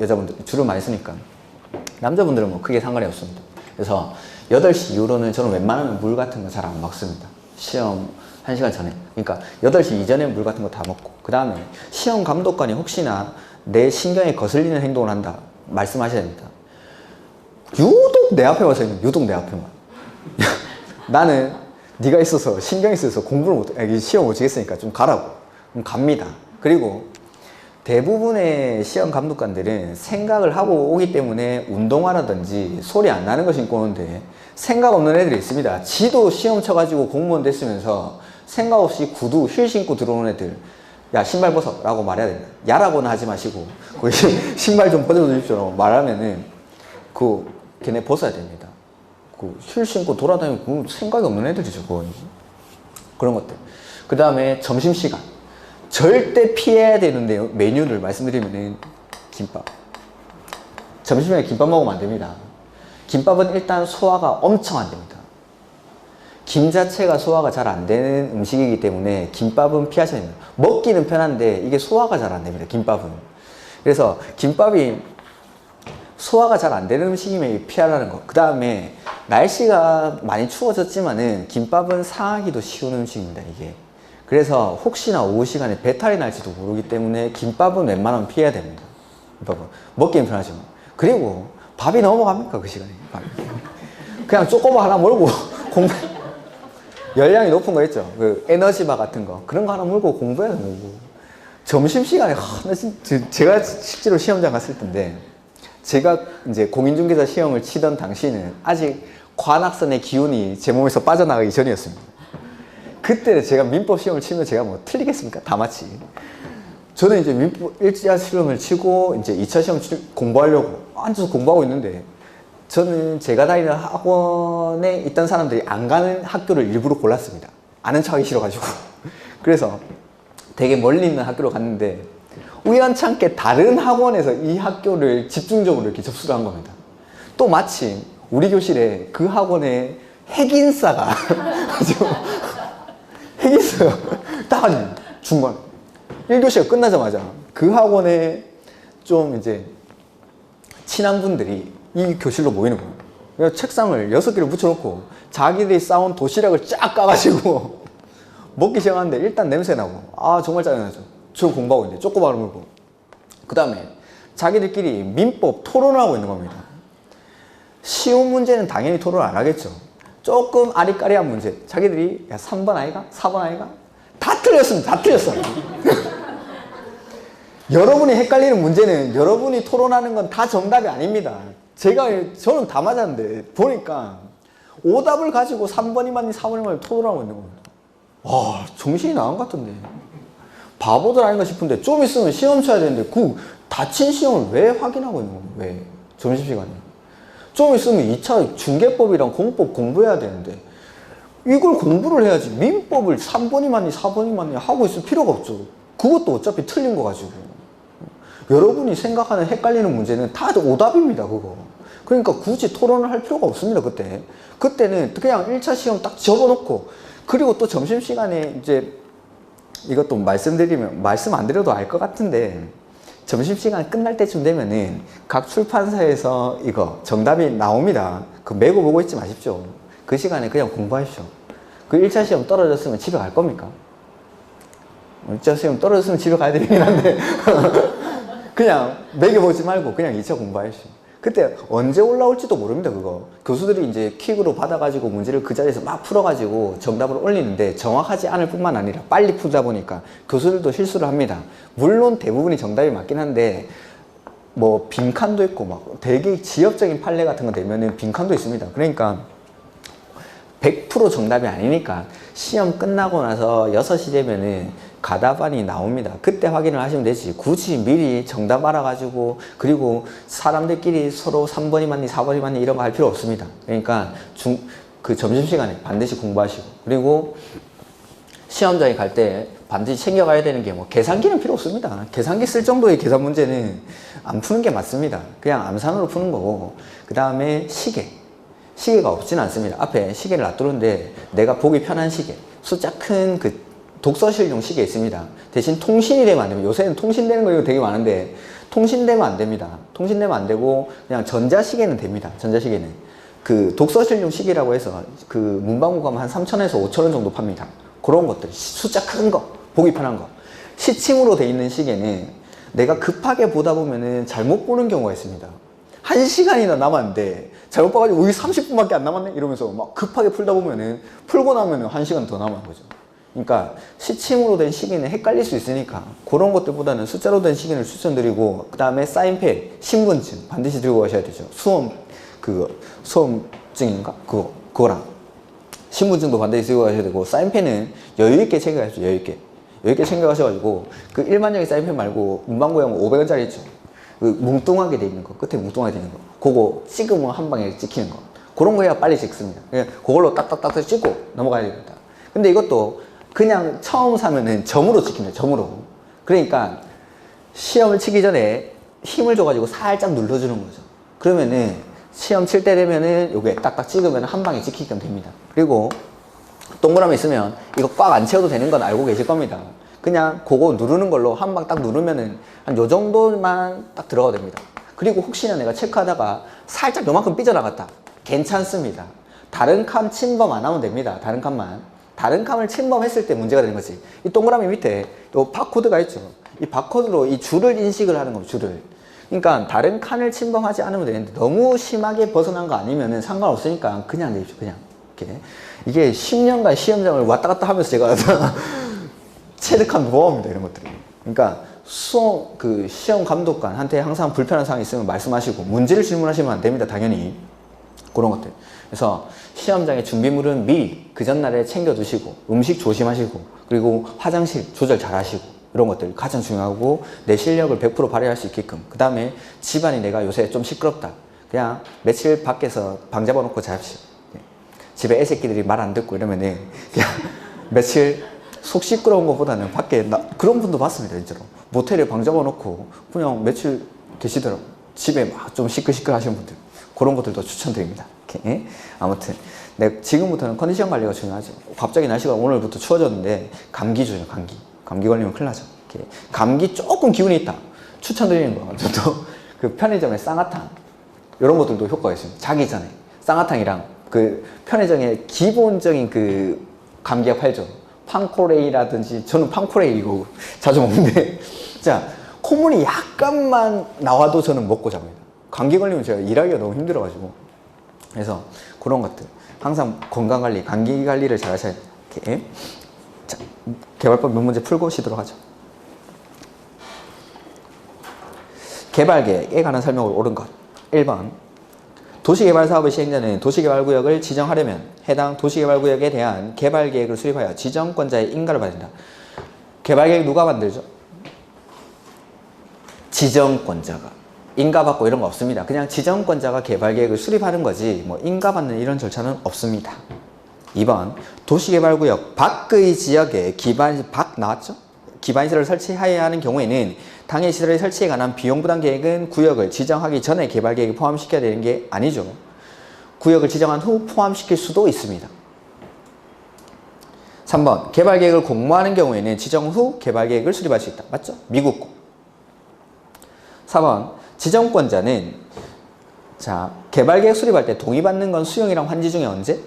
여자분들 줄을 많이 쓰니까. 남자분들은 뭐 크게 상관이 없습니다. 그래서 8시 이후로는 저는 웬만하면 물 같은 거 잘 안 먹습니다. 시험 1시간 전에. 그러니까 8시 이전에 물 같은 거 다 먹고, 그 다음에 시험 감독관이 혹시나 내 신경에 거슬리는 행동을 한다 말씀하셔야 됩니다. 유독 내 앞에 와서 있는, 유독 내 앞에만. 나는 네가 있어서 신경이 있어서 공부를 못해, 시험 못 치겠으니까 좀 가라고. 그럼 갑니다. 그리고 대부분의 시험 감독관들은 생각을 하고 오기 때문에 운동화라든지 소리 안 나는 거 신고 오는데, 생각 없는 애들이 있습니다. 지도 시험 쳐가지고 공무원 됐으면서 생각 없이 구두, 힐 신고 들어오는 애들, 야 신발 벗어 라고 말해야 됩니다. 야라고는 하지 마시고 신발 좀 벗어주십시오 말하면은 걔네 벗어야 됩니다. 힐 신고 돌아다니고 생각이 없는 애들이죠. 그런 것들. 그 다음에 점심시간 절대 피해야 되는데요. 메뉴를 말씀드리면은 김밥. 점심시간에 김밥 먹으면 안 됩니다. 김밥은 일단 소화가 엄청 안 됩니다. 김 자체가 소화가 잘 안 되는 음식이기 때문에 김밥은 피하셔야 됩니다. 먹기는 편한데 이게 소화가 잘 안 됩니다. 김밥은. 그래서 김밥이 소화가 잘 안 되는 음식이면 피하라는 거. 그 다음에 날씨가 많이 추워졌지만은 김밥은 상하기도 쉬운 음식입니다. 이게. 그래서 혹시나 오후 시간에 배탈이 날지도 모르기 때문에 김밥은 웬만하면 피해야 됩니다. 김밥은. 먹기는 편하지만. 그리고 밥이 넘어갑니까? 그 시간에. 그냥 쪼꼬바 하나 몰고 열량이 높은 거 있죠? 에너지바 같은 거. 그런 거 하나 물고 공부해야 되는 거고. 점심시간에, 제가 실제로 시험장 갔을 텐데, 제가 이제 공인중개사 시험을 치던 당시는 아직 관악산의 기운이 제 몸에서 빠져나가기 전이었습니다. 그때 제가 민법 시험을 치면 제가 뭐 틀리겠습니까? 다 맞지. 저는 이제 민법 1차 시험을 치고 이제 2차 시험 공부하려고 앉아서 공부하고 있는데, 저는 제가 다니는 학원에 있던 사람들이 안 가는 학교를 일부러 골랐습니다. 아는 척하기 싫어가지고. 그래서 되게 멀리 있는 학교로 갔는데 우연찮게 다른 학원에서 이 학교를 집중적으로 이렇게 접수를 한 겁니다. 또 마침 우리 교실에 그 학원에 핵인싸가 핵인싸가 딱 중간 1교시가 끝나자마자 그 학원에 좀 이제 친한 분들이 이 교실로 모이는 거예요. 그래서 책상을 6개를 붙여놓고 자기들이 싸온 도시락을 쫙 까가지고 먹기 시작하는데 일단 냄새 나고, 정말 짜증나죠. 저 공부하고 있는데 쪼꼬바를 물고. 그 다음에 자기들끼리 민법 토론을 하고 있는 겁니다. 쉬운 문제는 당연히 토론 안 하겠죠. 조금 아리까리한 문제, 자기들이 3번 아이가? 4번 아이가? 다 틀렸습니다. 다 틀렸어요. 여러분이 헷갈리는 문제는 여러분이 토론하는 건 다 정답이 아닙니다. 저는 다 맞았는데 보니까 오답을 가지고 3번이 맞니 4번이 맞니 토론하고 있는 겁니다. 와, 정신이 나간 것 같던데. 바보들 아닌가 싶은데 좀 있으면 시험 쳐야 되는데 다친 시험을 왜 확인하고 있는 겁니까? 왜? 점심시간에. 좀 있으면 2차 중개법이랑 공법 공부해야 되는데 이걸 공부를 해야지. 민법을 3번이 맞니 4번이 맞니 하고 있을 필요가 없죠. 그것도 어차피 틀린 거 가지고. 여러분이 생각하는 헷갈리는 문제는 다 오답입니다. 그거. 그러니까 굳이 토론을 할 필요가 없습니다. 그때는 그냥 1차 시험 딱 접어놓고, 그리고 또 점심시간에 이제 이것도 말씀드리면 말씀 안 드려도 알 것 같은데, 점심시간 끝날 때쯤 되면은 각 출판사에서 이거 정답이 나옵니다. 메고 보고 있지 마십시오. 그 시간에 그냥 공부하십시오. 1차 시험 떨어졌으면 집에 갈 겁니까? 1차 시험 떨어졌으면 집에 가야 되긴 한데 그냥 매겨보지 말고 그냥 2차 공부하십시오. 그때 언제 올라올지도 모릅니다. 그거 교수들이 이제 퀵으로 받아가지고 문제를 그 자리에서 막 풀어가지고 정답을 올리는데 정확하지 않을 뿐만 아니라 빨리 풀다 보니까 교수들도 실수를 합니다. 물론 대부분이 정답이 맞긴 한데 뭐 빈칸도 있고 막 되게 지엽적인 판례 같은 거 되면은 빈칸도 있습니다. 그러니까 100% 정답이 아니니까 시험 끝나고 나서 6시 되면은 가다반이 나옵니다. 그때 확인을 하시면 되지. 굳이 미리 정답 알아가지고 그리고 사람들끼리 서로 3번이 맞니 4번이 맞니 이런 거 할 필요 없습니다. 그러니까 점심시간에 반드시 공부하시고, 그리고 시험장에 갈 때 반드시 챙겨가야 되는 게 뭐 계산기는 필요 없습니다. 계산기 쓸 정도의 계산 문제는 안 푸는 게 맞습니다. 그냥 암산으로 푸는 거고, 그 다음에 시계가 없지는 않습니다. 앞에 시계를 놔두는데 내가 보기 편한 시계, 숫자 큰 그 독서실용 시계 있습니다. 대신 통신이 되면 안 됩니다. 요새는 통신되는 거 이거 되게 많은데 통신되면 안 됩니다. 통신되면 안 되고 그냥 전자시계는 됩니다. 전자시계는 그 독서실용 시계라고 해서 그 문방구 가면 한 3,000원에서 5,000원 정도 팝니다. 그런 것들, 숫자 큰 거, 보기 편한 거. 시침으로 돼 있는 시계는 내가 급하게 보다 보면은 잘못 보는 경우가 있습니다. 1시간이나 남았는데 잘못 봐가지고 우리 30분밖에 안 남았네 이러면서 막 급하게 풀다 보면은 풀고 나면은 1시간 더 남은 거죠. 그러니까 시침으로 된 시계는 헷갈릴 수 있으니까 그런 것들보다는 숫자로 된 시계를 추천드리고, 그 다음에 사인펜, 신분증 반드시 들고 가셔야 되죠. 수험증인가? 그거랑 신분증도 반드시 들고 가셔야 되고, 사인펜은 여유있게 챙겨가시죠. 여유있게 챙겨가셔가지고 그 일반적인 사인펜 말고 문방구에 오면 500원짜리 있죠. 그 뭉뚱하게 돼 있는 거, 끝에 뭉뚱하게 돼 있는 거, 그거 찍으면 한 방에 찍히는 거, 그런 거 해야 빨리 찍습니다. 그냥 그걸로 딱딱딱 찍고 넘어가야 됩니다. 근데 이것도 그냥 처음 사면은 점으로 찍힙니다. 점으로. 그러니까 시험을 치기 전에 힘을 줘가지고 살짝 눌러주는 거죠. 그러면은 시험 칠 때 되면은 요게 딱딱 찍으면 한 방에 찍히게끔 됩니다. 그리고 동그라미 있으면 이거 꽉 안 채워도 되는 건 알고 계실 겁니다. 그냥 그거 누르는 걸로 한 방 딱 누르면은 한 요 정도만 딱 들어가도 됩니다. 그리고 혹시나 내가 체크하다가 살짝 요만큼 삐져나갔다, 괜찮습니다. 다른 칸 침범 안 하면 됩니다. 다른 칸을 침범했을 때 문제가 되는 거지. 이 동그라미 밑에 요 바코드가 있죠. 이 바코드로 이 줄을 인식을 하는 겁니다. 줄을. 그러니까 다른 칸을 침범하지 않으면 되는데 너무 심하게 벗어난 거 아니면은 상관없으니까 그냥 내십시오. 그냥 이렇게. 이게 10년간 시험장을 왔다 갔다 하면서 제가 체득한 노하우입니다. 이런 것들이. 그러니까 시험 감독관한테 항상 불편한 사항이 있으면 말씀하시고 문제를 질문하시면 안 됩니다. 당연히. 그런 것들. 그래서 시험장의 준비물은 미리 그 전날에 챙겨두시고, 음식 조심하시고, 그리고 화장실 조절 잘 하시고, 이런 것들 가장 중요하고, 내 실력을 100% 발휘할 수 있게끔. 그 다음에 집안이 내가 요새 좀 시끄럽다, 그냥 며칠 밖에서 방 잡아놓고 자십시오. 집에 애새끼들이 말 안 듣고 이러면은 그냥 며칠 속 시끄러운 것보다는 밖에 그런 분도 봤습니다. 진짜로 모텔에 방 잡아놓고 그냥 며칠 계시더라고요. 집에 막 좀 시끌시끌 하시는 분들, 그런 것들도 추천드립니다. 이렇게. 아무튼 지금부터는 컨디션 관리가 중요하죠. 갑자기 날씨가 오늘부터 추워졌는데 감기죠. 감기 걸리면 큰일 나죠. 이렇게. 감기 조금 기운이 있다, 추천드리는 거, 저도 그 편의점에 쌍화탕 이런 것들도 효과가 있습니다. 자기 전에 쌍화탕이랑 그 편의점에 기본적인 그 감기약 팔죠. 팡코레이라든지, 저는 팡코레이 이거 자주 먹는데 자, 콧물이 약간만 나와도 저는 먹고 잡니다. 감기 걸리면 제가 일하기가 너무 힘들어가지고. 그래서 그런 것들 항상 건강관리, 감기관리를 잘 하셔야 돼요. 자, 개발법 몇 문제 풀고 쉬도록 하죠. 개발계획에 관한 설명을 옳은 것. 1번, 도시개발사업의 시행자는 도시개발구역을 지정하려면 해당 도시개발구역에 대한 개발계획을 수립하여 지정권자의 인가를 받는다. 개발계획 누가 만들죠? 지정권자가. 인가받고 이런 거 없습니다. 그냥 지정권자가 개발계획을 수립하는 거지 뭐 인가받는 이런 절차는 없습니다. 2번, 도시개발구역 밖의 지역에 나왔죠? 기반시설을 설치해야 하는 경우에는 당해 시설의 설치에 관한 비용 부담 계획은 구역을 지정하기 전에 개발계획에 포함시켜야 되는 게 아니죠. 구역을 지정한 후 포함시킬 수도 있습니다. 3번, 개발계획을 공모하는 경우에는 지정 후 개발계획을 수립할 수 있다. 맞죠? 미국. 4번, 지정권자는 개발계획 수립할 때 동의받는 건 수용이랑 환지 중에 언제?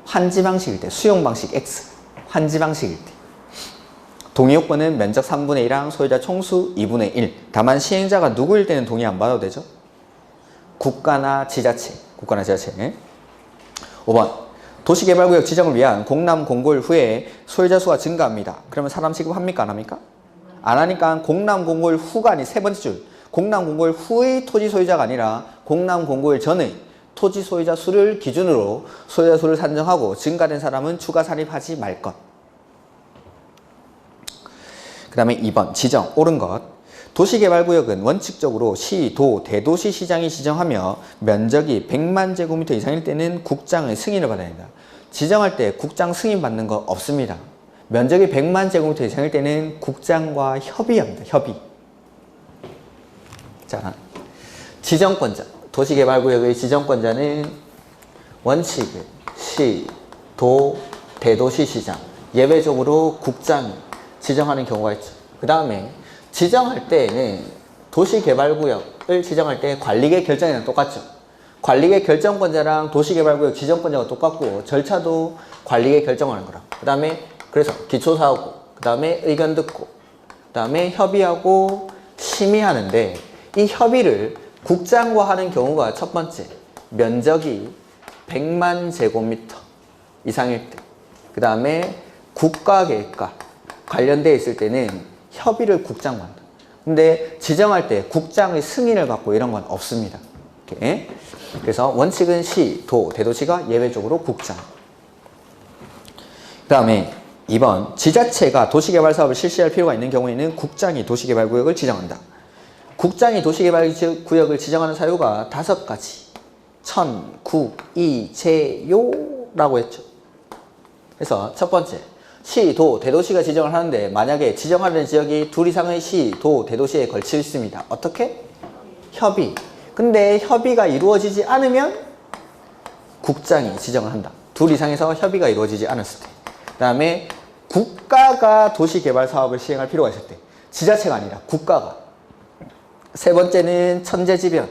환지 방식일 때, 수용 방식 X, 환지 방식일 때. 동의 요건은 면적 3분의 1랑 소유자 총수 2분의 1. 다만 시행자가 누구일 때는 동의 안 받아도 되죠? 국가나 지자체. 5번, 도시개발구역 지정을 위한 공람 공고일 후에 소유자 수가 증가합니다. 그러면 사람 취급합니까? 안 합니까? 안 하니까 공람 공고일 후가 아닌 세 번째 줄, 공람 공고일 후의 토지 소유자가 아니라 공람 공고일 전의 토지 소유자 수를 기준으로 소유자 수를 산정하고 증가된 사람은 추가 산입하지 말 것. 그 다음에 2번, 지정, 옳은 것. 도시개발구역은 원칙적으로 시, 도, 대도시 시장이 지정하며 면적이 100만 제곱미터 이상일 때는 국장의 승인을 받아야 합니다. 지정할 때 국장 승인 받는 거 없습니다. 면적이 100만 제곱미터 이상일 때는 국장과 협의합니다. 협의. 자, 지정권자. 도시개발구역의 지정권자는 원칙은 시, 도, 대도시시장. 예외적으로 국장이 지정하는 경우가 있죠. 그 다음에 지정할 때에는 도시개발구역을 지정할 때 관리계 결정이랑 똑같죠. 관리계 결정권자랑 도시개발구역 지정권자가 똑같고 절차도 관리계 결정하는 거라. 그 다음에 그래서 기초사하고 그 다음에 의견 듣고 그 다음에 협의하고 심의하는데 이 협의를 국장과 하는 경우가 첫 번째 면적이 100만 제곱미터 이상일 때 그 다음에 국가계획과 관련되어 있을 때는 협의를 국장과 한다. 근데 지정할 때 국장의 승인을 받고 이런 건 없습니다. 이렇게. 그래서 원칙은 시, 도, 대도시가 예외적으로 국장. 그 다음에 2번 지자체가 도시개발 사업을 실시할 필요가 있는 경우에는 국장이 도시개발구역을 지정한다. 국장이 도시개발구역을 지정하는 사유가 5가지. 천, 국, 이, 제, 요라고 했죠. 그래서 첫 번째 시, 도, 대도시가 지정을 하는데 만약에 지정하는 지역이 둘 이상의 시, 도, 대도시에 걸쳐 있습니다. 어떻게? 협의. 근데 협의가 이루어지지 않으면 국장이 지정을 한다. 둘 이상에서 협의가 이루어지지 않았을 때. 그 다음에 국가가 도시개발 사업을 시행할 필요가 있을 때. 지자체가 아니라 국가가. 세 번째는 천재지변.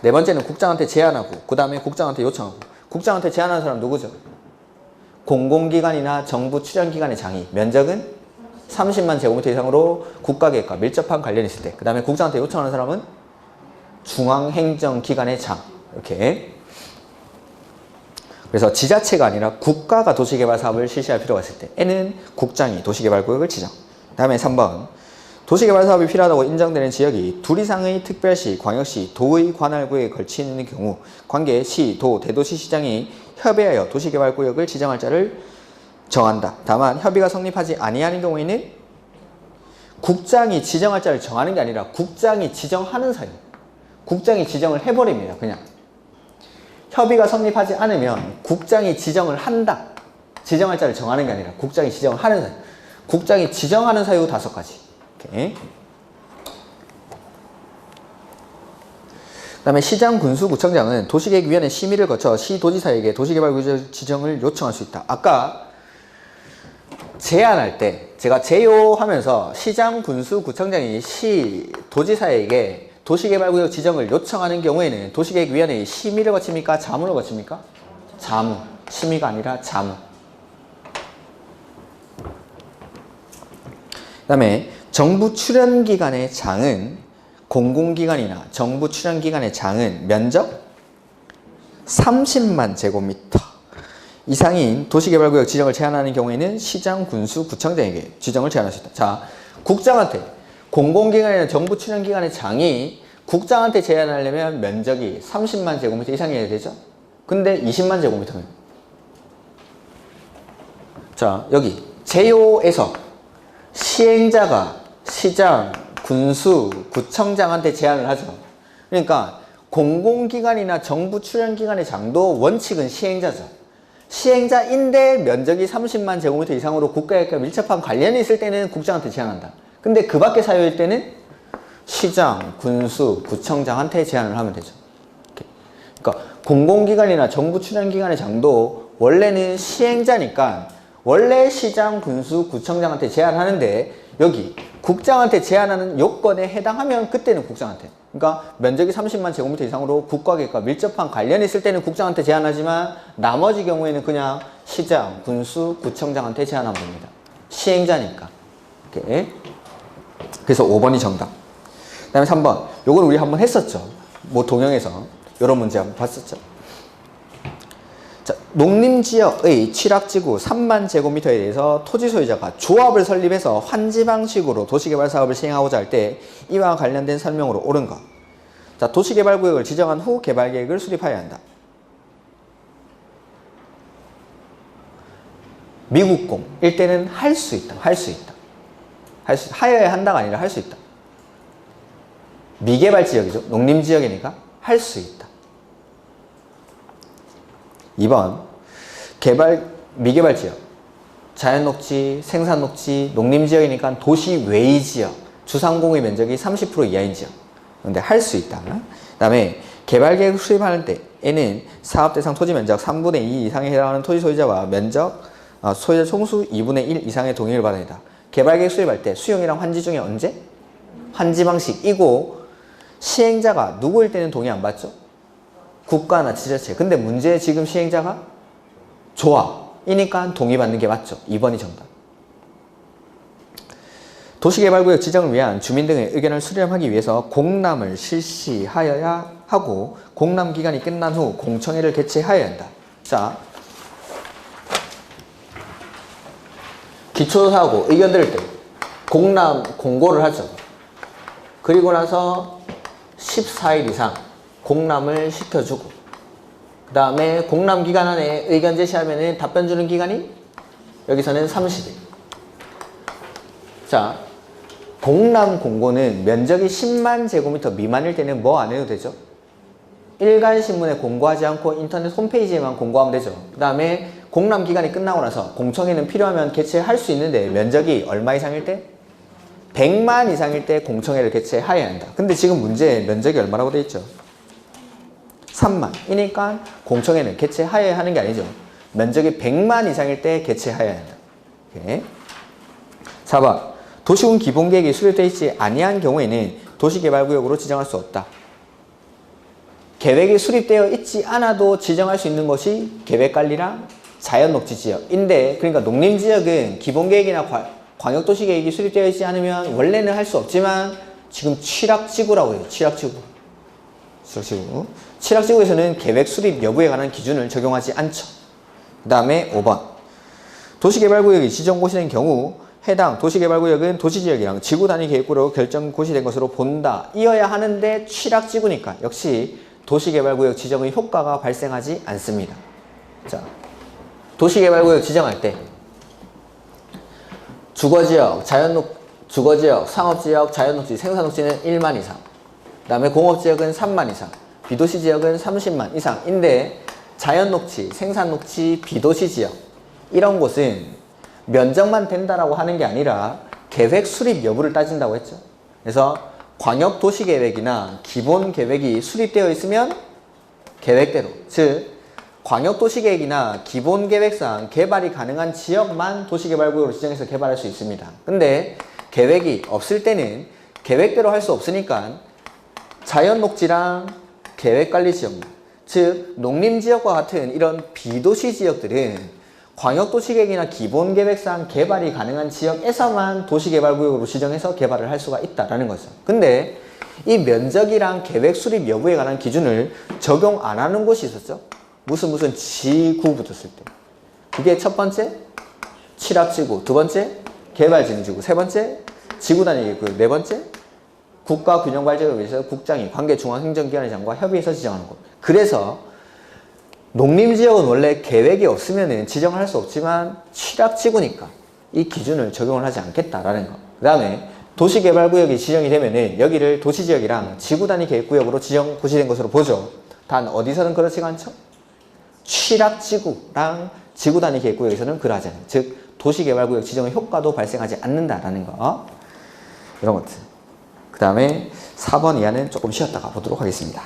네 번째는 국장한테 제안하고 그 다음에 국장한테 요청하고. 국장한테 제안하는 사람 누구죠? 공공기관이나 정부 출연기관의 장이. 면적은 30만 제곱미터 이상으로 국가계획과 밀접한 관련이 있을 때. 그 다음에 국장한테 요청하는 사람은 중앙행정기관의 장. 이렇게. 그래서 지자체가 아니라 국가가 도시개발 사업을 실시할 필요가 있을 때에는 국장이 도시개발구역을 지정. 그 다음에 3번 도시개발 사업이 필요하다고 인정되는 지역이 둘 이상의 특별시, 광역시, 도의 관할구역에 걸쳐 있는 경우 관계 시, 도, 대도시 시장이 협의하여 도시개발구역을 지정할 자를 정한다. 다만 협의가 성립하지 아니하는 경우에는 국장이 지정할 자를 정하는 게 아니라 국장이 지정하는 사유. 국장이 지정을 해버립니다. 그냥. 협의가 성립하지 않으면 국장이 지정을 한다. 지정할 자를 정하는 게 아니라 국장이 지정을 하는 사유. 국장이 지정하는 사유 5가지. 이렇게. 그 다음에 시장, 군수, 구청장은 도시계획위원회 심의를 거쳐 시도지사에게 도시개발구역 지정을 요청할 수 있다. 아까 제안할 때 제가 제요하면서 시장, 군수, 구청장이 시도지사에게 도시개발구역 지정을 요청하는 경우에는 도시계획위원회의 심의를 거칩니까? 자문을 거칩니까? 자문. 심의가 아니라 자문. 그 다음에 정부 출연기관의 장은 공공기관이나 정부 출연기관의 장은 면적 30만 제곱미터 이상인 도시개발구역 지정을 제한하는 경우에는 시장, 군수, 구청장에게 지정을 제한할 수 있다. 자, 국장한테 공공기관이나 정부 출연기관의 장이 국장한테 제한하려면 면적이 30만 제곱미터 이상이어야 되죠. 근데 20만 제곱미터면 자, 여기 제요에서 시행자가 시장, 군수, 구청장한테 제안을 하죠. 그러니까 공공기관이나 정부 출연기관의 장도 원칙은 시행자죠. 시행자인데 면적이 30만 제곱미터 이상으로 국가계획과 밀접한 관련이 있을 때는 국장한테 제안한다. 근데 그 밖의 사유일 때는 시장, 군수, 구청장한테 제안을 하면 되죠. 그러니까 공공기관이나 정부 출연기관의 장도 원래는 시행자니까 원래 시장, 군수, 구청장한테 제안하는데 여기 국장한테 제안하는 요건에 해당하면 그때는 국장한테. 그러니까 면적이 30만 제곱미터 이상으로 국가계획과 밀접한 관련이 있을 때는 국장한테 제안하지만 나머지 경우에는 그냥 시장, 군수, 구청장한테 제안하면 됩니다. 시행자니까. 이렇게. 그래서 5번이 정답. 그 다음에 3번. 요건 우리 한번 했었죠. 뭐 동영에서 이런 문제 한번 봤었죠. 자, 농림지역의 취락지구 3만 제곱미터에 대해서 토지 소유자가 조합을 설립해서 환지 방식으로 도시개발 사업을 시행하고자 할 때 이와 관련된 설명으로 옳은 것. 자, 도시개발구역을 지정한 후 개발계획을 수립하여야 한다. 미국공일 때는 할 수 있다. 할 수 있다. 하여야 한다가 아니라 할 수 있다. 미개발 지역이죠. 농림지역이니까 할 수 있다. 2번 미개발 지역. 자연녹지, 생산녹지, 농림지역이니까 도시 외의 지역, 주상공의 면적이 30% 이하인 지역. 근데 할 수 있다. 그 다음에 개발계획 수립하는 때에는 사업대상 토지 면적 3분의 2 이상에 해당하는 토지 소유자와 소유자 총수 2분의 1 이상의 동의를 받아야 한다. 개발계획 수립할 때 수용이랑 환지 중에 언제? 환지 방식이고 시행자가 누구일 때는 동의 안 받죠? 국가나 지자체. 근데 문제 지금 시행자가 조합이니까 동의받는 게 맞죠. 2번이 정답. 도시개발구역 지정을 위한 주민 등의 의견을 수렴하기 위해서 공람을 실시하여야 하고 공람 기간이 끝난 후 공청회를 개최하여야 한다. 자, 기초조사하고 의견 들을 때 공람 공고를 하죠. 그리고 나서 14일 이상 공람을 시켜주고 그 다음에 공람 기간 안에 의견 제시하면 답변 주는 기간이 여기서는 30일. 자, 공람 공고는 면적이 10만 제곱미터 미만일 때는 뭐 안 해도 되죠? 일간신문에 공고하지 않고 인터넷 홈페이지에만 공고하면 되죠. 그 다음에 공람 기간이 끝나고 나서 공청회는 필요하면 개최할 수 있는데 면적이 얼마 이상일 때? 100만 이상일 때 공청회를 개최해야 한다. 근데 지금 문제 면적이 얼마라고 되어 있죠? 3만. 이니까 공청회는 개최해야 하는 게 아니죠. 면적이 100만 이상일 때 개최해야 한다. 오케이. 4번. 도시군 기본계획이 수립되어 있지 아니한 경우에는 도시개발구역으로 지정할 수 없다. 계획이 수립되어 있지 않아도 지정할 수 있는 것이 계획관리랑 자연녹지지역인데, 그러니까 농림지역은 기본계획이나 광역도시계획이 수립되어 있지 않으면 원래는 할 수 없지만 지금 취락지구라고 해요. 취락지구. 취락지구에서는 계획 수립 여부에 관한 기준을 적용하지 않죠. 그 다음에 5번. 도시개발구역이 지정고시된 경우 해당 도시개발구역은 도시지역이랑 지구단위 계획구로 결정고시된 것으로 본다. 이어야 하는데 취락지구니까 역시 도시개발구역 지정의 효과가 발생하지 않습니다. 자, 도시개발구역 지정할 때 주거지역, 주거지역, 상업지역, 자연녹지, 생산녹지는 1만 이상, 그 다음에 공업지역은 3만 이상, 비도시지역은 30만 이상인데 자연녹지, 생산녹지, 비도시지역 이런 곳은 면적만 된다라고 하는 게 아니라 계획 수립 여부를 따진다고 했죠. 그래서 광역도시계획이나 기본계획이 수립되어 있으면 계획대로, 즉 광역도시계획이나 기본계획상 개발이 가능한 지역만 도시개발구역으로 지정해서 개발할 수 있습니다. 근데 계획이 없을 때는 계획대로 할 수 없으니까 자연녹지랑 계획관리지역만, 즉 농림지역과 같은 이런 비도시지역들은 광역도시계획이나 기본계획상 개발이 가능한 지역에서만 도시개발구역으로 지정해서 개발을 할 수가 있다라는 거죠. 근데 이 면적이랑 계획 수립 여부에 관한 기준을 적용 안 하는 곳이 있었죠. 무슨 지구 붙었을 때. 그게 첫 번째 취락지구, 두 번째 개발진지구, 세 번째 지구단위계획구, 네 번째 국가균형발전을 위해서 국장이 관계중앙행정기관의 장과 협의해서 지정하는 곳. 그래서 농림지역은 원래 계획이 없으면 지정을 할 수 없지만 취락지구니까 이 기준을 적용을 하지 않겠다라는 거. 그 다음에 도시개발구역이 지정이 되면은 여기를 도시지역이랑 지구단위 계획구역으로 지정 고시된 것으로 보죠. 단 어디서는 그렇지가 않죠? 취락지구랑 지구단위 계획구역에서는 그러하지 않아요. 즉 도시개발구역 지정의 효과도 발생하지 않는다라는 거. 이런 것들. 그 다음에 4번 이하는 조금 쉬었다가 보도록 하겠습니다.